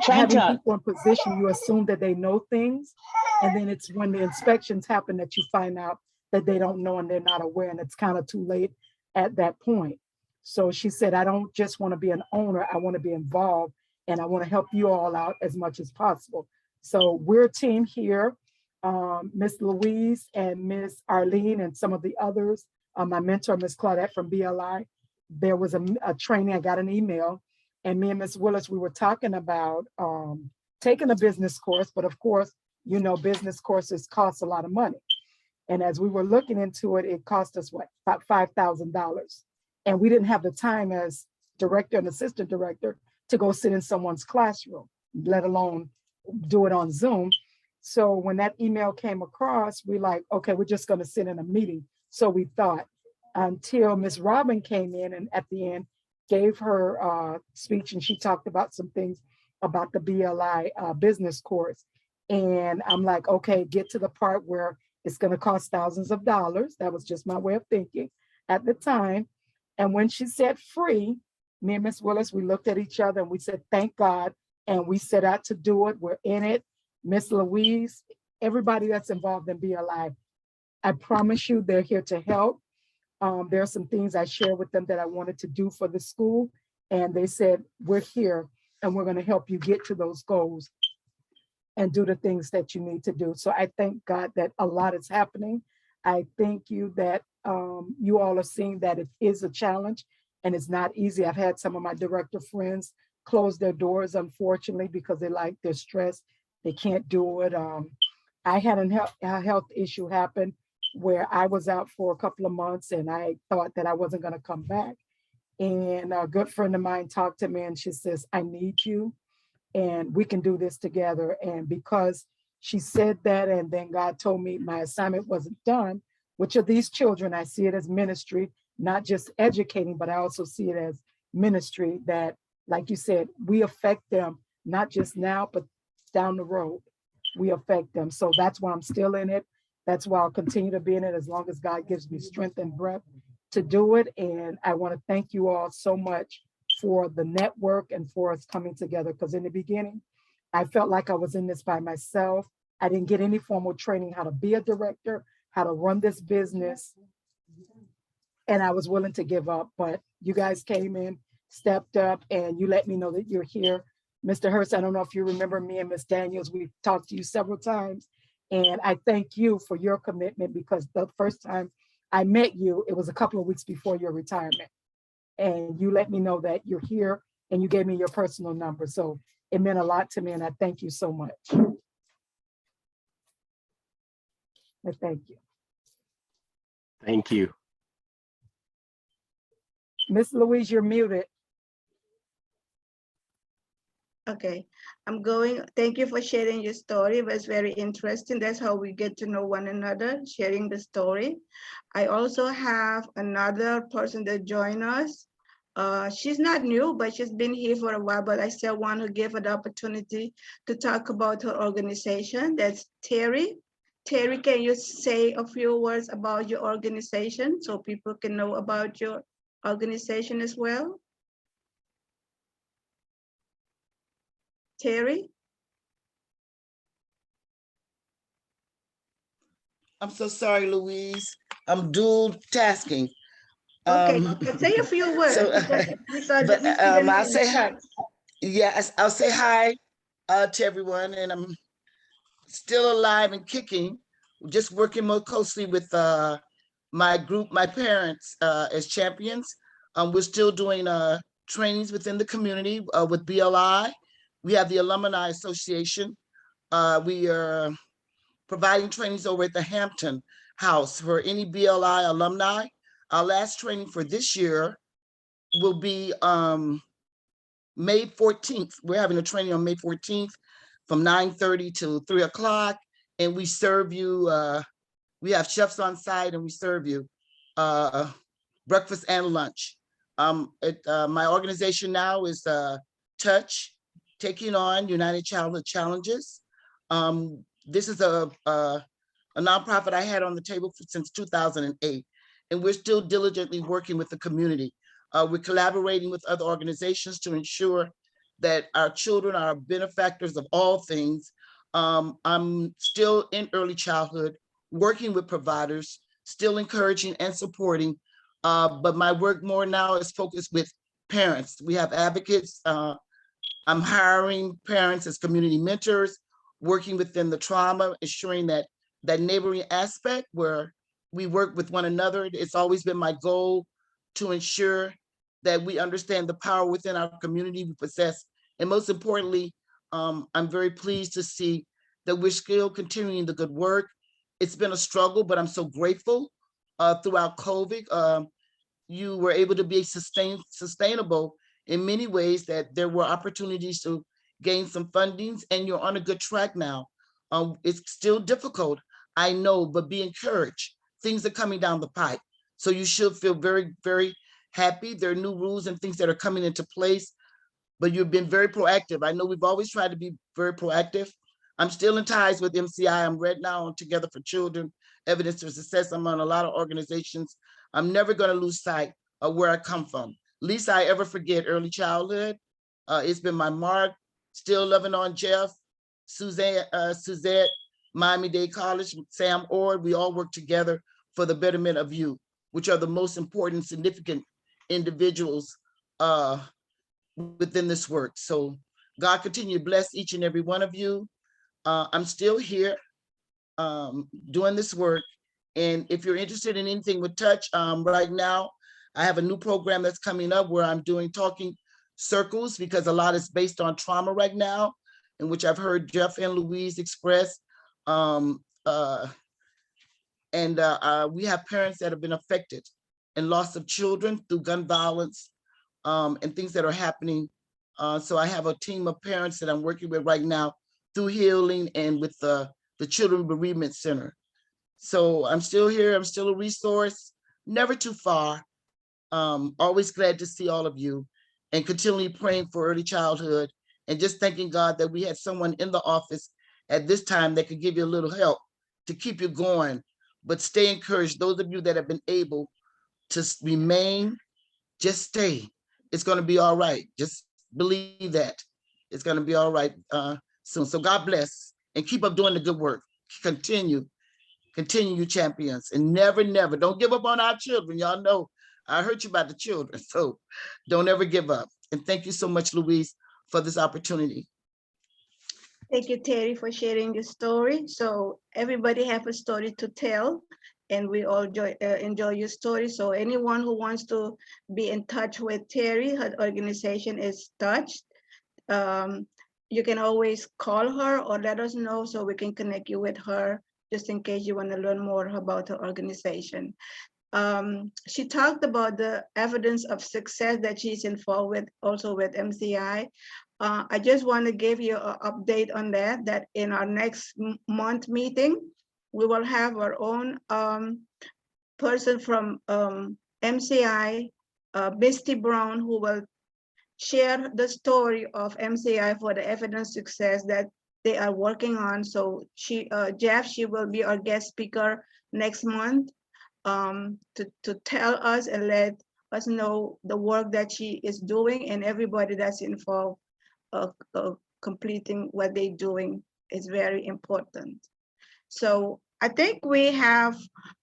having people in position, you assume that they know things. And then it's when the inspections happen that you find out that they don't know and they're not aware, and it's kind of too late at that point. So she said, I don't just want to be an owner, I want to be involved, and I want to help you all out as much as possible. So we're a team here. Miss Louise and Miss Arlene and some of the others, my mentor, Miss Claudette from BLI, there was a training, I got an email, and me and Miss Willis, we were talking about taking a business course, but of course, business courses cost a lot of money. And as we were looking into it, it cost us what, about $5,000. And we didn't have the time as director and assistant director to go sit in someone's classroom, let alone do it on Zoom. So when that email came across, we like, okay, we're just going to sit in a meeting. So we thought, until Miss Robin came in and at the end gave her speech, and she talked about some things about the BLI business course. And I'm like, okay, get to the part where it's going to cost thousands of dollars. That was just my way of thinking at the time. And when she said free, me and Miss Willis, we looked at each other and we said, thank God. And we set out to do it. We're in it. Miss Louise, everybody that's involved in BLI, I promise you they're here to help. There are some things I shared with them that I wanted to do for the school. And they said, we're here and we're going to help you get to those goals and do the things that you need to do. So I thank God that a lot is happening. I thank you that you all are seeing that it is a challenge and it's not easy. I've had some of my director friends close their doors, unfortunately, because they're stressed. They can't do it. I had a health issue happen where I was out for a couple of months and I thought that I wasn't going to come back. And a good friend of mine talked to me and she says, I need you and we can do this together. And because she said that, and then God told me my assignment wasn't done, which are these children, I see it as ministry, not just educating, but I also see it as ministry that, like you said, we affect them, not just now, but down the road, we affect them. So that's why I'm still in it. That's why I'll continue to be in it as long as God gives me strength and breath to do it. And I want to thank you all so much for the network and for us coming together. Because in the beginning, I felt like I was in this by myself. I didn't get any formal training how to be a director, how to run this business. And I was willing to give up, but you guys came in, stepped up, and you let me know that you're here. Mr. Hurst, I don't know if you remember me and Ms. Daniels, we've talked to you several times. And I thank you for your commitment, because the first time I met you, it was a couple of weeks before your retirement. And you let me know that you're here and you gave me your personal number. So it meant a lot to me and I thank you so much. I thank you. Thank you. Miss Louise, you're muted. Okay, thank you for sharing your story. It was very interesting. That's how we get to know one another, sharing the story. I also have another person that joined us. She's not new, but she's been here for a while, but I still want to give her the opportunity to talk about her organization. That's Terry. Terry, can you say a few words about your organization so people can know about your organization as well? Terry? I'm so sorry, Louise. I'm dual tasking. Okay, okay, say a few words. So, Because we saw but we see the I'll name. say hi. Yes, I'll say hi to everyone, and I'm still alive and kicking. Just working more closely with my group, my parents as champions. We're still doing trainings within the community with BLI. We have the Alumni Association. We are providing trainings over at the Hampton House for any BLI alumni. Our last training for this year will be May 14th. We're having a training on May 14th from 9:30 to 3 o'clock. And we serve you, we have chefs on site and we serve you breakfast and lunch. My organization now is Touch, Taking On United Childhood Challenges. This is a nonprofit I had on the table since 2008, and we're still diligently working with the community. We're collaborating with other organizations to ensure that our children are benefactors of all things. I'm still in early childhood, working with providers, still encouraging and supporting, but my work more now is focused with parents. We have advocates. I'm hiring parents as community mentors, working within the trauma, ensuring that that neighboring aspect where we work with one another. It's always been my goal to ensure that we understand the power within our community we possess. And most importantly, I'm very pleased to see that we're still continuing the good work. It's been a struggle, but I'm so grateful throughout COVID. You were able to be sustainable in many ways, that there were opportunities to gain some fundings, and you're on a good track now. It's still difficult, I know, but be encouraged. Things are coming down the pipe. So you should feel very, very happy. There are new rules and things that are coming into place, but you've been very proactive. I know we've always tried to be very proactive. I'm still in ties with MCI. I'm right now on Together for Children, Evidence for Success. I'm on a lot of organizations. I'm never going to lose sight of where I come from. Least I ever forget early childhood. It's been my mark. Still loving on Jeff, Suzette, Miami-Dade College, Sam Ord. We all work together for the betterment of you, which are the most important, significant individuals within this work. So God continue to bless each and every one of you. I'm still here doing this work. And if you're interested in anything with Touch, right now, I have a new program that's coming up where I'm doing talking circles, because a lot is based on trauma right now, in which I've heard Jeff and Louise express. We have parents that have been affected and loss of children through gun violence and things that are happening. So I have a team of parents that I'm working with right now through healing and with the Children Bereavement Center. So I'm still here. I'm still a resource, never too far. Always glad to see all of you, and continually praying for early childhood, and just thanking God that we had someone in the office at this time that could give you a little help to keep you going. But stay encouraged. Those of you that have been able to remain, just stay. It's going to be all right. Just believe that it's going to be all right soon. So God bless, and keep up doing the good work. Continue, you champions, and never, never, don't give up on our children. Y'all know I heard you about the children, so don't ever give up. And thank you so much, Louise, for this opportunity. Thank you, Terry, for sharing your story. So everybody have a story to tell, and we all enjoy your story. So anyone who wants to be in touch with Terry, her organization is Touched. You can always call her or let us know so we can connect you with her, just in case you want to learn more about her organization. She talked about the evidence of success that she's involved with, also with MCI. I just want to give you an update on that in our next month meeting, we will have our own person from MCI, Misty Brown, who will share the story of MCI for the evidence success that they are working on. So Jeff, she will be our guest speaker next month to tell us and let us know the work that she is doing, and everybody that's involved completing what they're doing is very important. So I think we have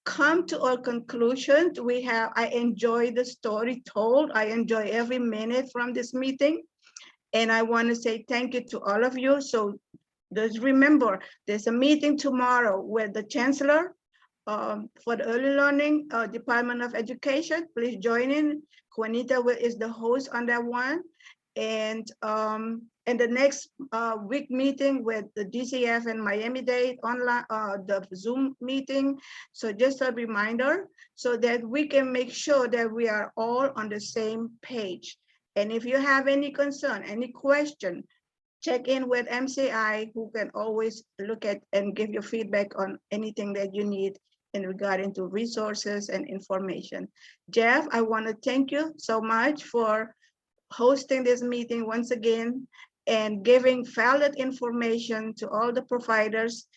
come to our conclusion. I enjoy the story told. I enjoy every minute from this meeting. And I want to say thank you to all of you. So just remember, there's a meeting tomorrow with the Chancellor for the Early Learning Department of Education. Please join in. Juanita is the host on that one. And the next week meeting with the DCF and Miami-Dade online, the Zoom meeting. So just a reminder so that we can make sure that we are all on the same page. And if you have any concern, any question, check in with MCI, who can always look at and give you feedback on anything that you need in regarding to resources and information. Jeff, I want to thank you so much for hosting this meeting once again and giving valid information to all the providers.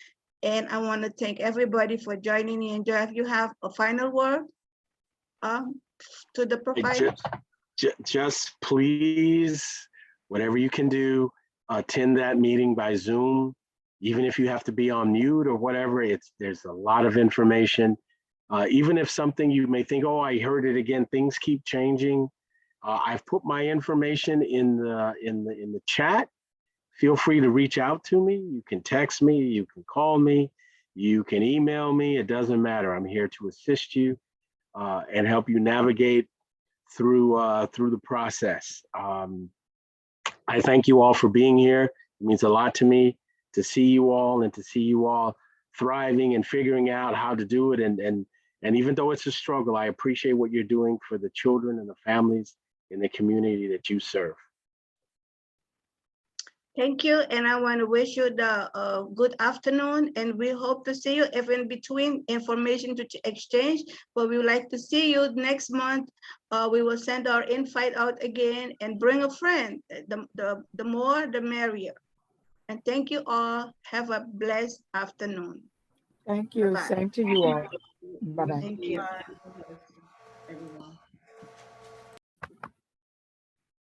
And I want to thank everybody for joining in. Jeff, you have a final word to the providers? Just please, whatever you can do, attend that meeting by Zoom, even if you have to be on mute or whatever. There's a lot of information. Even if something you may think, oh, I heard it again, things keep changing. I've put my information in the chat. Feel free to reach out to me. You can text me, you can call me, you can email me. It doesn't matter. I'm here to assist you and help you navigate through the process. I thank you all for being here. It means a lot to me to see you all and to see you all thriving and figuring out how to do it. And even though it's a struggle, I appreciate what you're doing for the children and the families in the community that you serve. Thank you, and I want to wish you the good afternoon, and we hope to see you if in between information to exchange, but we would like to see you next month. We will send our invite out again and bring a friend. The more, the merrier. And thank you all. Have a blessed afternoon. Thank you. Bye-bye. Same to you all. Bye-bye. Thank you. Bye.